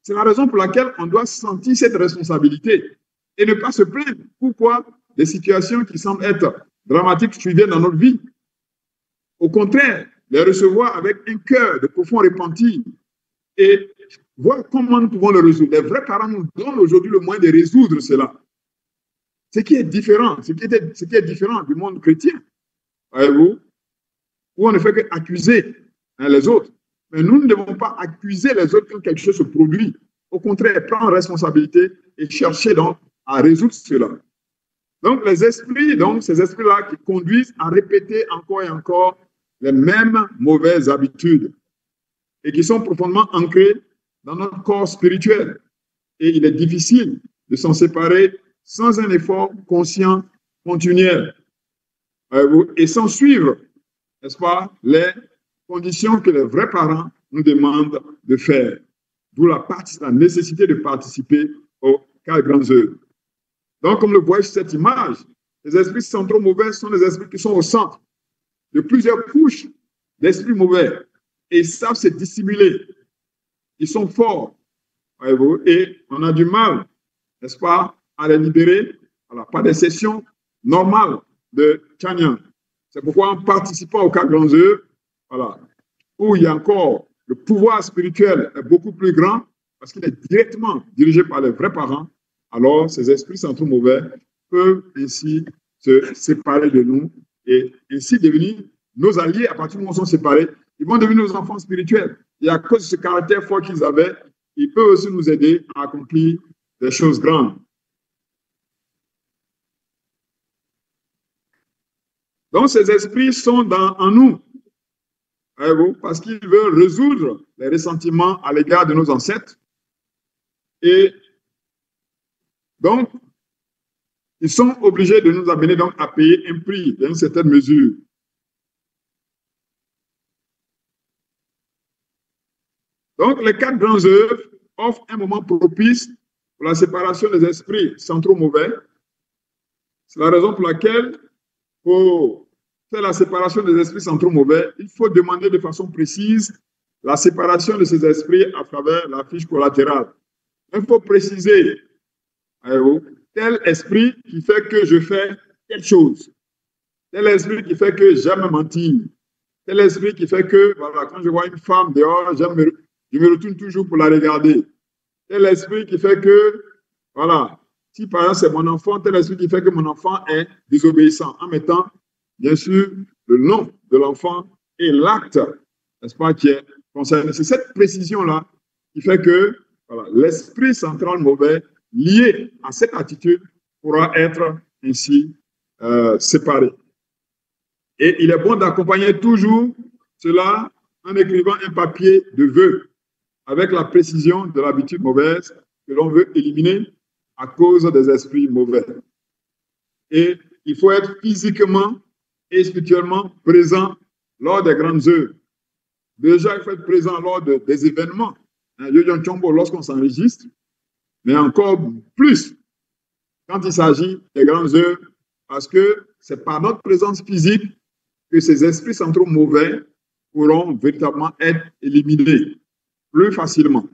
C'est la raison pour laquelle on doit sentir cette responsabilité et ne pas se plaindre. Pourquoi des situations qui semblent être dramatiques surviennent dans notre vie? Au contraire, les recevoir avec un cœur de profond repenti et voir comment nous pouvons le résoudre. Les vrais parents nous donnent aujourd'hui le moyen de résoudre cela. Ce qui est différent, ce qui est différent du monde chrétien, voyez-vous, où on ne fait qu'accuser les autres. Mais nous ne devons pas accuser les autres quand quelque chose se produit. Au contraire, prendre responsabilité et chercher donc à résoudre cela. Donc, les esprits, donc, ces esprits-là qui conduisent à répéter encore et encore les mêmes mauvaises habitudes et qui sont profondément ancrées dans notre corps spirituel. Et il est difficile de s'en séparer sans un effort conscient, continuel, et sans suivre, n'est-ce pas, les conditions que les vrais parents nous demandent de faire. D'où la nécessité de participer aux 4 grandes œuvres. Donc, comme le voyez sur cette image, les esprits centraux mauvais sont les esprits qui sont au centre de plusieurs couches d'esprits mauvais. Et ils savent se dissimuler. Ils sont forts. Voyez-vous, et on a du mal, n'est-ce pas, à les libérer. Voilà, pas des sessions normales de Chanyan. C'est pourquoi en participant aux 4 grandes œuvres, voilà, où il y a encore le pouvoir spirituel est beaucoup plus grand parce qu'il est directement dirigé par les vrais parents, alors ces esprits centraux mauvais peuvent ainsi se séparer de nous et ainsi devenir nos alliés. À partir du moment où ils sont séparés, ils vont devenir nos enfants spirituels. Et à cause de ce caractère fort qu'ils avaient, ils peuvent aussi nous aider à accomplir des choses grandes. Donc, ces esprits sont en nous, parce qu'ils veulent résoudre les ressentiments à l'égard de nos ancêtres. Et donc, ils sont obligés de nous amener donc à payer un prix dans une certaine mesure. Donc, les 4 grandes œuvres offrent un moment propice pour la séparation des esprits centraux mauvais. C'est la raison pour laquelle, pour faire la séparation des esprits centraux mauvais, il faut demander de façon précise la séparation de ces esprits à travers la fiche collatérale. Il faut préciser tel esprit qui fait que je fais telle chose, tel esprit qui fait que j'aime mentir, tel esprit qui fait que voilà, quand je vois une femme dehors, je me retourne toujours pour la regarder, tel esprit qui fait que, voilà, si par exemple c'est mon enfant, tel esprit qui fait que mon enfant est désobéissant, en mettant bien sûr le nom de l'enfant et l'acte, n'est-ce pas, qui est concerné. C'est cette précision-là qui fait que voilà, l'esprit central mauvais lié à cette attitude pourra être ainsi séparé. Et il est bon d'accompagner toujours cela en écrivant un papier de vœux avec la précision de l'habitude mauvaise que l'on veut éliminer à cause des esprits mauvais. Et il faut être physiquement et spirituellement présent lors des grandes œuvres. Déjà, il faut être présent lors des événements. Lorsqu'on s'enregistre, mais encore plus quand il s'agit des grandes œuvres, parce que c'est par notre présence physique que ces esprits centraux mauvais pourront véritablement être éliminés plus facilement.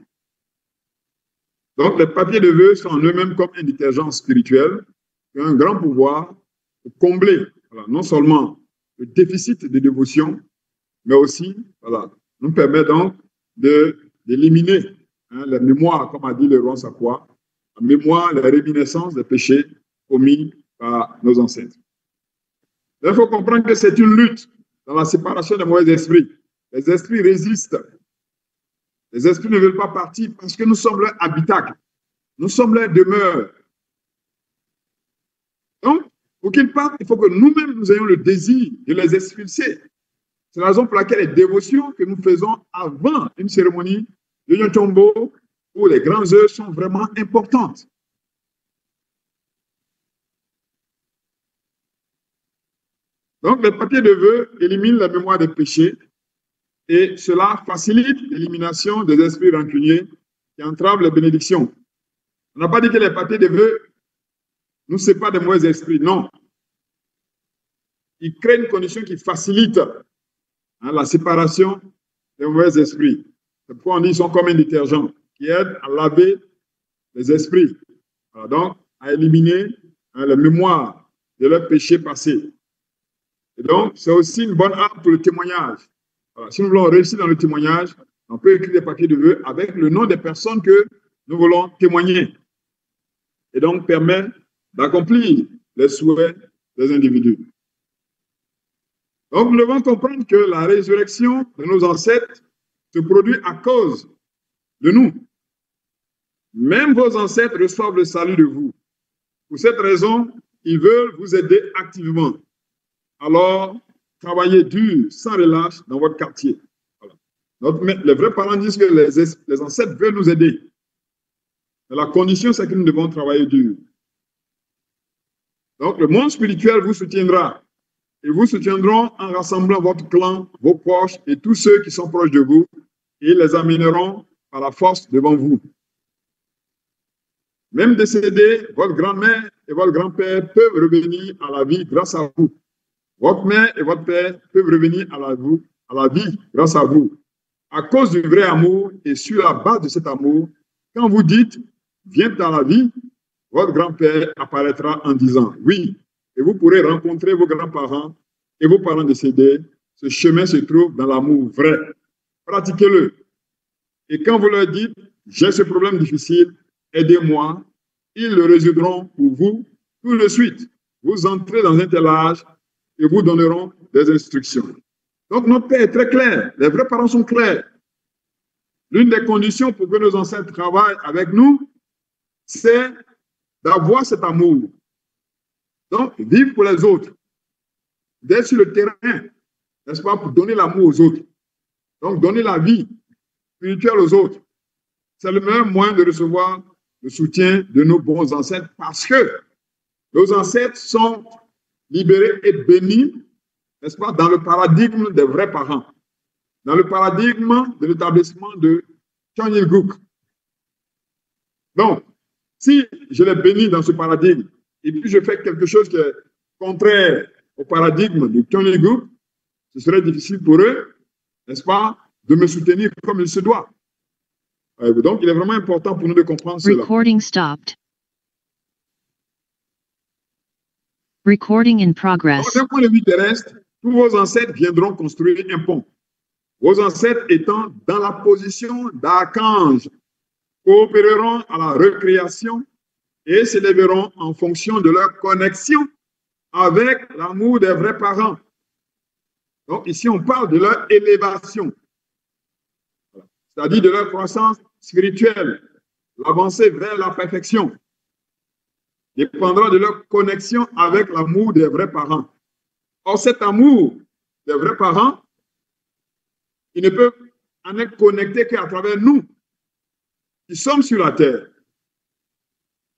Donc, les papiers de vœux sont en eux-mêmes comme un détergent spirituel qui a un grand pouvoir pour combler non seulement le déficit de dévotion, mais aussi nous permet donc d'éliminer la mémoire, comme a dit le roi Sakwa, la mémoire, la réminiscence des péchés commis par nos ancêtres. Il faut comprendre que c'est une lutte dans la séparation des mauvais esprits. Les esprits résistent. Les esprits ne veulent pas partir parce que nous sommes leur habitacle. Nous sommes leur demeure. Donc, pour qu'ils partent, il faut que nous-mêmes nous ayons le désir de les expulser. C'est la raison pour laquelle les dévotions que nous faisons avant une cérémonie de Yon Chombo où les grandes œuvres sont vraiment importantes. Donc, les papiers de vœux éliminent la mémoire des péchés et cela facilite l'élimination des esprits rancuniers qui entravent les bénédictions. On n'a pas dit que les papiers de vœux nous séparent des mauvais esprits, non. il crée une condition qui facilite la séparation des mauvais esprits. C'est pourquoi on dit qu'ils sont comme un détergent qui aide à laver les esprits. Voilà, donc, à éliminer la mémoire de leurs péchés passés. Et donc, c'est aussi une bonne arme pour le témoignage. Voilà, si nous voulons réussir dans le témoignage, on peut écrire des papiers de vœux avec le nom des personnes que nous voulons témoigner. Et donc, permet d'accomplir les souhaits des individus. Donc, nous devons comprendre que la résurrection de nos ancêtres se produit à cause de nous. Même vos ancêtres reçoivent le salut de vous. Pour cette raison, ils veulent vous aider activement. Alors, travaillez dur, sans relâche, dans votre quartier. Voilà. Les vrais parents disent que les ancêtres veulent nous aider. Mais la condition, c'est que nous devons travailler dur. Donc, le monde spirituel vous soutiendra. Ils vous soutiendront en rassemblant votre clan, vos proches et tous ceux qui sont proches de vous, et ils les amèneront par la force devant vous. Même décédés, votre grand-mère et votre grand-père peuvent revenir à la vie grâce à vous. Votre mère et votre père peuvent revenir à la vie grâce à vous. À cause du vrai amour et sur la base de cet amour, quand vous dites « viens dans la vie », votre grand-père apparaîtra en disant « oui ». Et vous pourrez rencontrer vos grands-parents et vos parents décédés. Ce chemin se trouve dans l'amour vrai. Pratiquez-le. Et quand vous leur dites « j'ai ce problème difficile, aidez-moi », ils le résoudront pour vous tout de suite. Vous entrez dans un tel âge et vous donneront des instructions. Donc notre Père est très clair. Les vrais parents sont clairs. L'une des conditions pour que nos ancêtres travaillent avec nous, c'est d'avoir cet amour. Donc, vivre pour les autres, d'être sur le terrain, n'est-ce pas, pour donner l'amour aux autres. Donc, donner la vie spirituelle aux autres. C'est le meilleur moyen de recevoir le soutien de nos bons ancêtres parce que nos ancêtres sont libérés et bénis, n'est-ce pas, dans le paradigme des vrais parents, dans le paradigme de l'établissement de Cheon-il-guk. Donc, si je les bénis dans ce paradigme, et puis je fais quelque chose qui est contraire au paradigme de Cheon-il-guk, ce serait difficile pour eux, n'est-ce pas, de me soutenir comme il se doit. Donc, il est vraiment important pour nous de comprendre cela. Recording stopped. Recording in progress. Donc, d'un point de vue terrestre, tous vos ancêtres viendront construire un pont. Vos ancêtres étant dans la position d'archange, coopéreront à la recréation et s'élèveront en fonction de leur connexion avec l'amour des vrais parents. Donc ici, on parle de leur élévation, c'est-à-dire de leur croissance spirituelle, l'avancée vers la perfection, dépendra de leur connexion avec l'amour des vrais parents. Or, cet amour des vrais parents, il ne peut en être connecté qu'à travers nous, qui sommes sur la terre.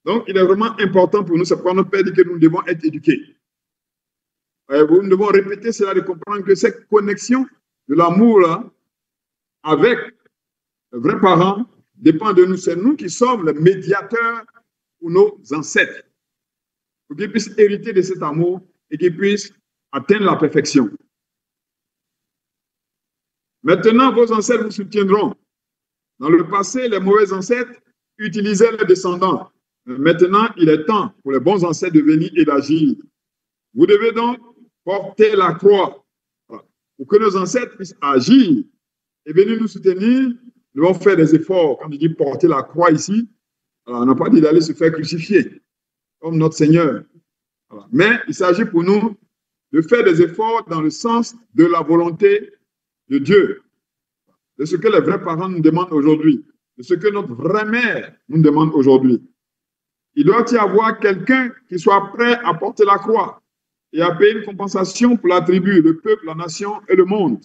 Donc, il est vraiment important pour nous, c'est pourquoi notre Père dit que nous devons être éduqués. Nous devons répéter cela, de comprendre que cette connexion de l'amour avec les vrais parents dépend de nous. C'est nous qui sommes les médiateurs pour nos ancêtres, pour qu'ils puissent hériter de cet amour et qu'ils puissent atteindre la perfection. Maintenant, vos ancêtres vous soutiendront. Dans le passé, les mauvais ancêtres utilisaient les descendants. Maintenant, il est temps pour les bons ancêtres de venir et d'agir. Vous devez donc porter la croix pour que nos ancêtres puissent agir et venir nous soutenir. Nous devons faire des efforts. Quand je dis porter la croix ici, on n'a pas dit d'aller se faire crucifier comme notre Seigneur. Mais il s'agit pour nous de faire des efforts dans le sens de la volonté de Dieu, de ce que les vrais parents nous demandent aujourd'hui, de ce que notre vraie mère nous demande aujourd'hui. Il doit y avoir quelqu'un qui soit prêt à porter la croix et à payer une compensation pour la tribu, le peuple, la nation et le monde.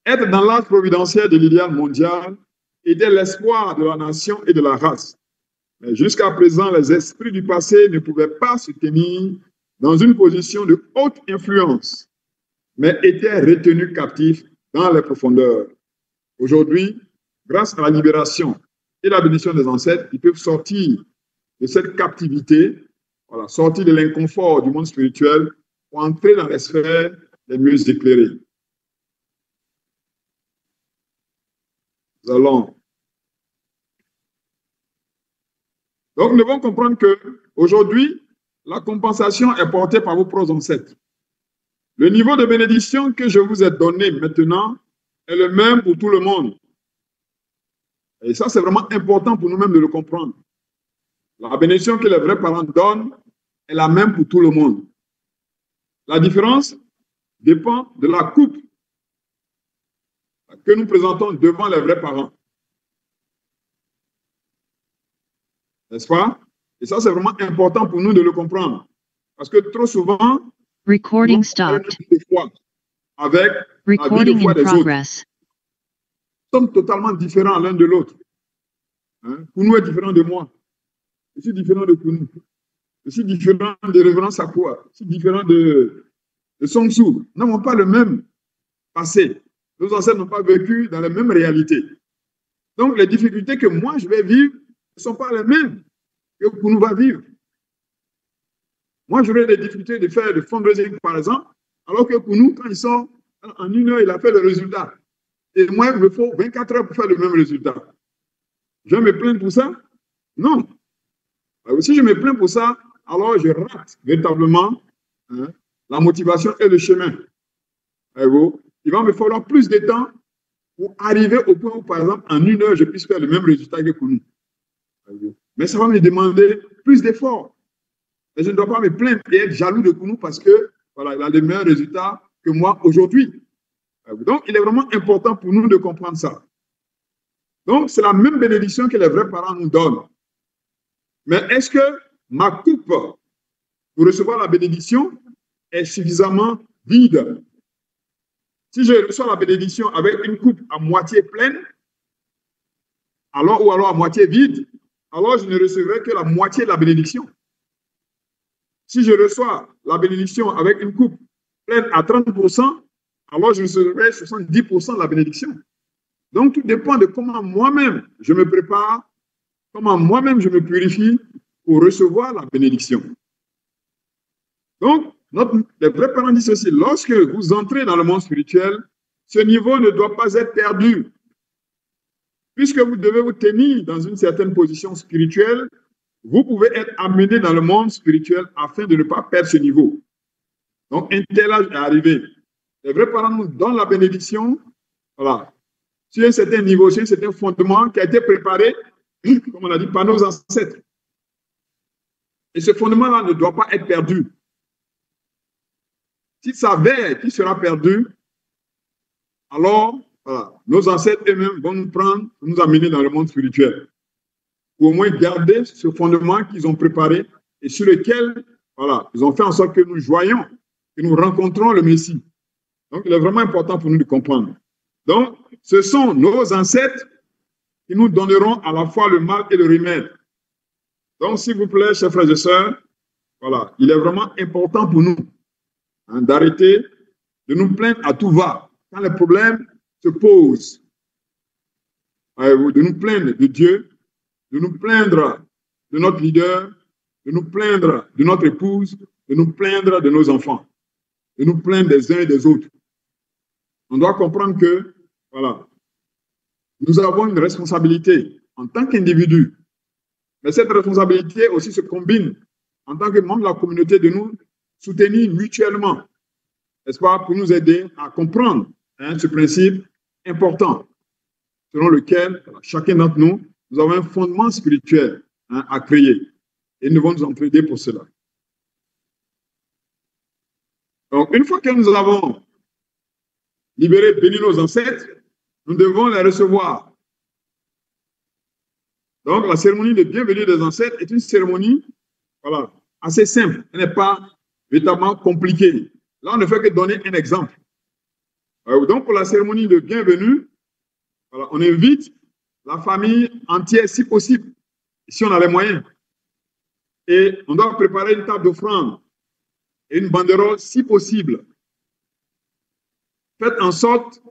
Être dans l'âge providentiel de l'idéal mondial était l'espoir de la nation et de la race. Mais jusqu'à présent, les esprits du passé ne pouvaient pas se tenir dans une position de haute influence, mais étaient retenus captifs dans les profondeurs. Aujourd'hui, grâce à la libération et la bénédiction des ancêtres, ils peuvent sortir de cette captivité, sortir de l'inconfort du monde spirituel, pour entrer dans les sphères les mieux éclairées. Nous allons. Donc, nous devons comprendre qu'aujourd'hui, la compensation est portée par vos propres ancêtres. Le niveau de bénédiction que je vous ai donné maintenant est le même pour tout le monde. Et ça, c'est vraiment important pour nous-mêmes de le comprendre. La bénédiction que les vrais parents donnent est la même pour tout le monde. La différence dépend de la coupe que nous présentons devant les vrais parents. N'est-ce pas? Et ça, c'est vraiment important pour nous de le comprendre. Parce que trop souvent, Recording nous stopped. de foi avec la vie de Recording foi in des autres. progress. Nous sommes totalement différents l'un de l'autre. Kounou est différent de moi. Je suis différent de Kounou. Je suis différent de Révérend Sakwa. Je suis différent de Song Su. Nous n'avons pas le même passé. Nos ancêtres n'ont pas vécu dans les mêmes réalités. Donc, les difficultés que moi, je vais vivre ne sont pas les mêmes que Kounou va vivre. Moi, j'aurais des difficultés de faire le fundraising, par exemple, alors que Kounou, quand il sort, en 1 heure, il a fait le résultat. Et moi, il me faut 24 heures pour faire le même résultat. Je vais me plaindre pour ça? Non. Si je me plains pour ça, alors je rate véritablement la motivation et le chemin. Il va me falloir plus de temps pour arriver au point où, par exemple, en 1 heure, je puisse faire le même résultat que Kounou. Mais ça va me demander plus d'efforts. Et je ne dois pas me plaindre et être jaloux de Kounou parce que voilà, il a les meilleurs résultats que moi aujourd'hui. Donc, il est vraiment important pour nous de comprendre ça. Donc, c'est la même bénédiction que les vrais parents nous donnent. Mais est-ce que ma coupe pour recevoir la bénédiction est suffisamment vide? Si je reçois la bénédiction avec une coupe à moitié pleine, alors à moitié vide, alors je ne recevrai que la moitié de la bénédiction. Si je reçois la bénédiction avec une coupe pleine à 30%, alors je recevrai 70% de la bénédiction. Donc, tout dépend de comment moi-même je me prépare, comment moi-même je me purifie pour recevoir la bénédiction. Donc, les vrais parents disent ceci, lorsque vous entrez dans le monde spirituel, ce niveau ne doit pas être perdu. Puisque vous devez vous tenir dans une certaine position spirituelle, vous pouvez être amené dans le monde spirituel afin de ne pas perdre ce niveau. Donc, un tel âge est arrivé. Les vrais parents nous donnent la bénédiction, voilà, sur un certain niveau, sur un certain fondement qui a été préparé, comme on a dit, par nos ancêtres. Et ce fondement-là ne doit pas être perdu. S'il s'avère qu'il sera perdu, alors, voilà, nos ancêtres eux-mêmes vont nous prendre pour nous amener dans le monde spirituel. Pour au moins garder ce fondement qu'ils ont préparé et sur lequel, voilà, ils ont fait en sorte que nous joignons, que nous rencontrons le Messie. Donc, il est vraiment important pour nous de comprendre. Donc, ce sont nos ancêtres qui nous donneront à la fois le mal et le remède. Donc, s'il vous plaît, chers frères et sœurs, voilà, il est vraiment important pour nous d'arrêter de nous plaindre à tout va quand les problèmes se posent. De nous plaindre de Dieu, de nous plaindre de notre leader, de nous plaindre de notre épouse, de nous plaindre de nos enfants, de nous plaindre des uns et des autres. On doit comprendre que, voilà, nous avons une responsabilité en tant qu'individu. Mais cette responsabilité aussi se combine en tant que membre de la communauté de nous soutenir mutuellement, n'est-ce pas, pour nous aider à comprendre ce principe important selon lequel chacun d'entre nous, nous avons un fondement spirituel à créer et nous devons nous entraider pour cela. Donc, une fois que nous avons libéré, béni nos ancêtres, nous devons les recevoir. Donc, la cérémonie de bienvenue des ancêtres est une cérémonie, voilà, assez simple. Elle n'est pas véritablement compliquée. Là, on ne fait que donner un exemple. Donc, pour la cérémonie de bienvenue, voilà, on invite la famille entière si possible, si on a les moyens. Et on doit préparer une table d'offrande et une banderole si possible. Faites en sorte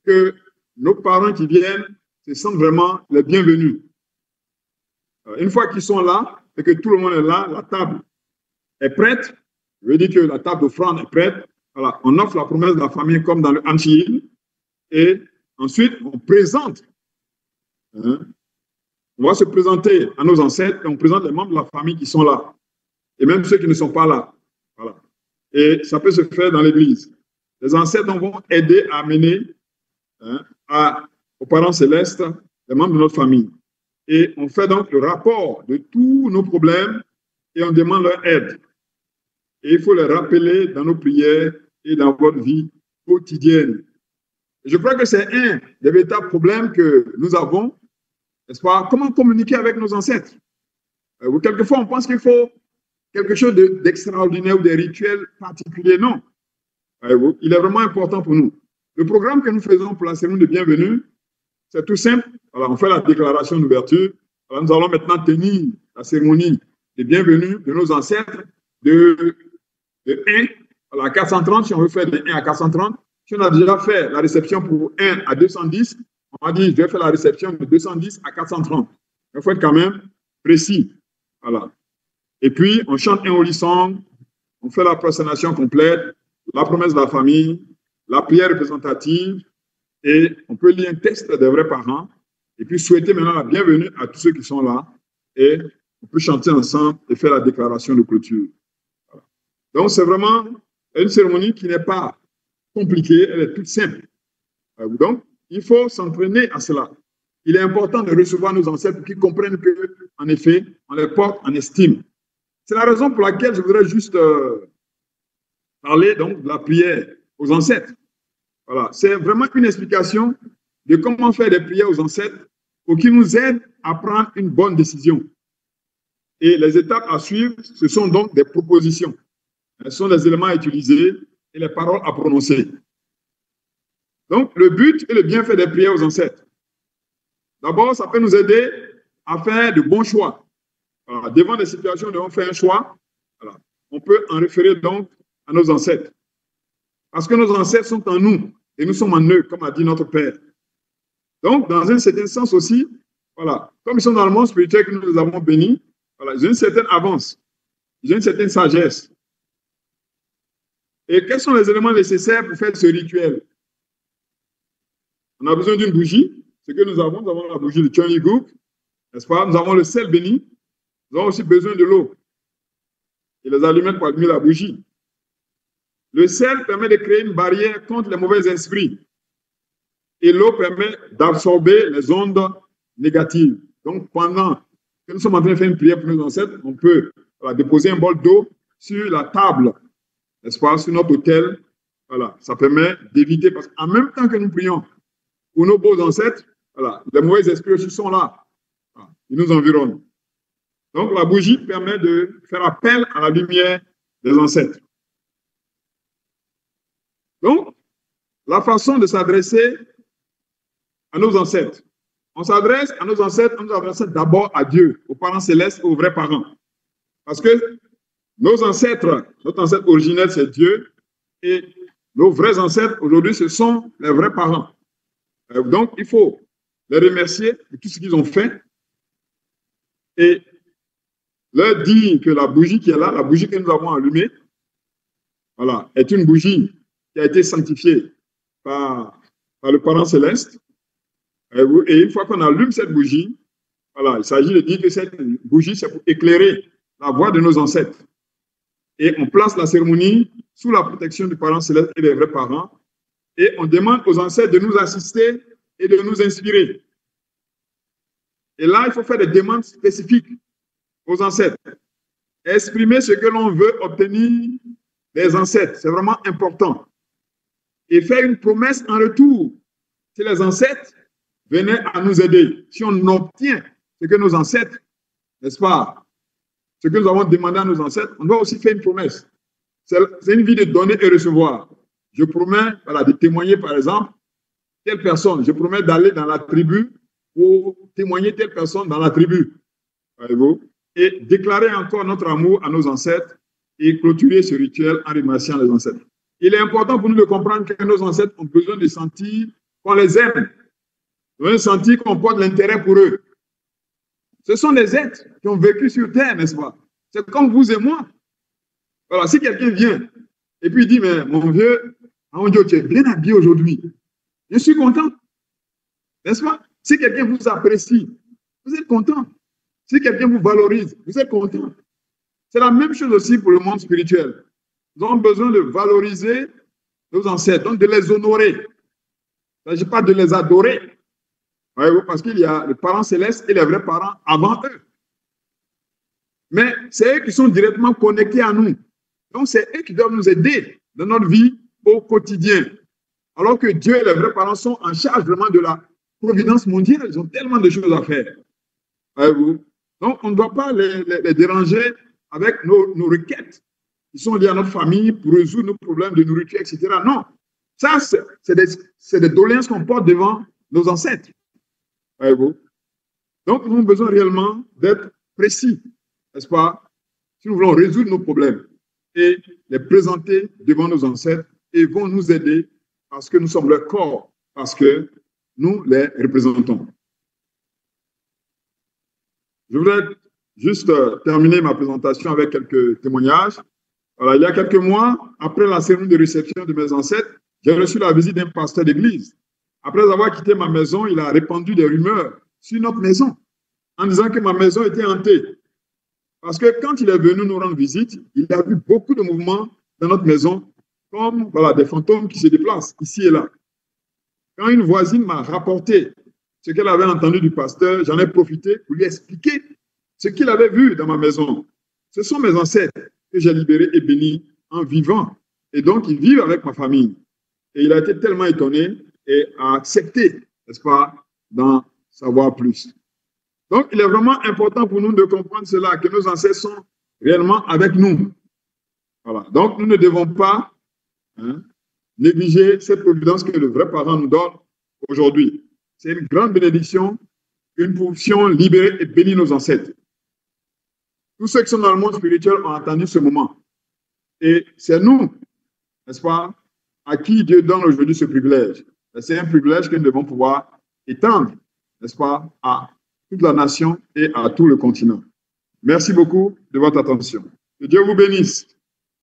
que nos parents qui viennent se sentent vraiment les bienvenus. Une fois qu'ils sont là et que tout le monde est là, la table est prête, Je veux dire que la table d'offrande est prête. Voilà, on offre la promesse de la famille comme dans le Anchil. Et ensuite, on présente. Hein, on va se présenter à nos ancêtres et on présente les membres de la famille qui sont là. Et même ceux qui ne sont pas là. Voilà. Et ça peut se faire dans l'église. Les ancêtres vont aider à amener aux parents célestes les membres de notre famille. Et on fait donc le rapport de tous nos problèmes et on demande leur aide. Et il faut les rappeler dans nos prières et dans votre vie quotidienne. Je crois que c'est un des véritables problèmes que nous avons, n'est-ce pas? Comment communiquer avec nos ancêtres? Quelquefois, on pense qu'il faut quelque chose d'extraordinaire ou des rituels particuliers. Non. Il est vraiment important pour nous. Le programme que nous faisons pour la cérémonie de bienvenue, c'est tout simple. Alors, on fait la déclaration d'ouverture. Nous allons maintenant tenir la cérémonie de bienvenue de nos ancêtres de 1 à 430, si on veut faire de 1 à 430. Si on a déjà fait la réception pour 1 à 210, on va dire, je vais faire la réception de 210 à 430. Il faut être quand même précis. Voilà. Et puis, on chante un holy song, on fait la prosternation complète, la promesse de la famille, la prière représentative, et on peut lire un texte des vrais parents, et puis souhaiter maintenant la bienvenue à tous ceux qui sont là, et on peut chanter ensemble et faire la déclaration de clôture. Voilà. Donc, c'est vraiment une cérémonie qui n'est pas compliquée, elle est toute simple. Donc, il faut s'entraîner à cela. Il est important de recevoir nos ancêtres pour qu'ils comprennent qu'en effet, on les porte en estime. C'est la raison pour laquelle je voudrais juste parler donc de la prière aux ancêtres. Voilà, c'est vraiment une explication de comment faire des prières aux ancêtres pour qu'ils nous aident à prendre une bonne décision. Et les étapes à suivre, ce sont donc des propositions. Ce sont les éléments à utiliser et les paroles à prononcer. Donc, le but est le bienfait des prières aux ancêtres. D'abord, ça peut nous aider à faire de bons choix. Voilà, devant des situations où on fait un choix, voilà, on peut en référer donc à nos ancêtres. Parce que nos ancêtres sont en nous et nous sommes en eux, comme a dit notre Père. Donc, dans un certain sens aussi, voilà, comme ils sont dans le monde spirituel que nous les avons bénis, voilà, ils ont une certaine avance, ils ont une certaine sagesse. Et quels sont les éléments nécessaires pour faire ce rituel? On a besoin d'une bougie. Ce que nous avons la bougie de Chun Li Guk, n'est-ce pas? Nous avons le sel béni. Nous avons aussi besoin de l'eau et les allumettes pour allumer la bougie. Le sel permet de créer une barrière contre les mauvais esprits. Et l'eau permet d'absorber les ondes négatives. Donc, pendant que nous sommes en train de faire une prière pour nos ancêtres, on peut déposer un bol d'eau sur la table, n'est-ce pas, sur notre autel. Voilà, ça permet d'éviter, parce qu'en même temps que nous prions pour nos beaux ancêtres, voilà, les mauvais esprits aussi sont là. Voilà, ils nous environnent. Donc, la bougie permet de faire appel à la lumière des ancêtres. Donc, la façon de s'adresser à nos ancêtres. On s'adresse à nos ancêtres, on nous adresse d'abord à Dieu, aux parents célestes, aux vrais parents. Parce que nos ancêtres, notre ancêtre originel, c'est Dieu, et nos vrais ancêtres, aujourd'hui, ce sont les vrais parents. Donc, il faut les remercier de tout ce qu'ils ont fait et leur dire que la bougie qui est là, la bougie que nous avons allumée, voilà, est une bougie qui a été sanctifiée par le parent céleste. Et une fois qu'on allume cette bougie, voilà, il s'agit de dire que cette bougie, c'est pour éclairer la voie de nos ancêtres. Et on place la cérémonie sous la protection du parent céleste et des vrais parents. Et on demande aux ancêtres de nous assister et de nous inspirer. Et là, il faut faire des demandes spécifiques aux ancêtres. Exprimer ce que l'on veut obtenir des ancêtres, c'est vraiment important. Et faire une promesse en retour. Si les ancêtres venaient à nous aider, si on obtient ce que nos ancêtres, n'est-ce pas, ce que nous avons demandé à nos ancêtres, on doit aussi faire une promesse. C'est une vie de donner et recevoir. Je promets, voilà, de témoigner, par exemple, telle personne. Je promets d'aller dans la tribu pour témoigner telle personne dans la tribu. Voyez-vous? Et déclarer encore notre amour à nos ancêtres et clôturer ce rituel en remerciant les ancêtres. Il est important pour nous de comprendre que nos ancêtres ont besoin de sentir qu'on les aime. Ils ont besoin de sentir qu'on porte l'intérêt pour eux. Ce sont des êtres qui ont vécu sur Terre, n'est-ce pas? C'est comme vous et moi. Voilà, si quelqu'un vient et puis il dit, mais mon vieux, tu es bien habillé aujourd'hui. Je suis content. N'est-ce pas? Si quelqu'un vous apprécie, vous êtes content. Si quelqu'un vous valorise, vous êtes content. C'est la même chose aussi pour le monde spirituel. Nous avons besoin de valoriser nos ancêtres, donc de les honorer. Il ne s'agit pas de les adorer. Parce qu'il y a les parents célestes et les vrais parents avant eux. Mais c'est eux qui sont directement connectés à nous. Donc c'est eux qui doivent nous aider dans notre vie au quotidien. Alors que Dieu et les vrais parents sont en charge vraiment de la providence mondiale. Ils ont tellement de choses à faire. Donc on ne doit pas les déranger avec nos requêtes qui sont liées à notre famille pour résoudre nos problèmes de nourriture, etc. Non, ça, c'est des doléances qu'on porte devant nos ancêtres. Donc, nous avons besoin réellement d'être précis, n'est-ce pas, si nous voulons résoudre nos problèmes et les présenter devant nos ancêtres et vont nous aider parce que nous sommes leur corps, parce que nous les représentons. Je voudrais juste terminer ma présentation avec quelques témoignages. Voilà, il y a quelques mois, après la cérémonie de réception de mes ancêtres, j'ai reçu la visite d'un pasteur d'église. Après avoir quitté ma maison, il a répandu des rumeurs sur notre maison en disant que ma maison était hantée. Parce que quand il est venu nous rendre visite, il a vu beaucoup de mouvements dans notre maison, comme voilà, des fantômes qui se déplacent ici et là. Quand une voisine m'a rapporté ce qu'elle avait entendu du pasteur, j'en ai profité pour lui expliquer ce qu'il avait vu dans ma maison. Ce sont mes ancêtres que j'ai libérés et bénis en vivant. Et donc, ils vivent avec ma famille. Et il a été tellement étonné et a accepté, n'est-ce pas, d'en savoir plus. Donc, il est vraiment important pour nous de comprendre cela, que nos ancêtres sont réellement avec nous. Voilà. Donc, nous ne devons pas négliger cette providence que le vrai parent nous donne aujourd'hui. C'est une grande bénédiction que nous puissions libérer et bénir nos ancêtres. Tous ceux qui sont dans le monde spirituel ont entendu ce moment. Et c'est nous, n'est-ce pas, à qui Dieu donne aujourd'hui ce privilège. C'est un privilège que nous devons pouvoir étendre, n'est-ce pas, à toute la nation et à tout le continent. Merci beaucoup de votre attention. Que Dieu vous bénisse.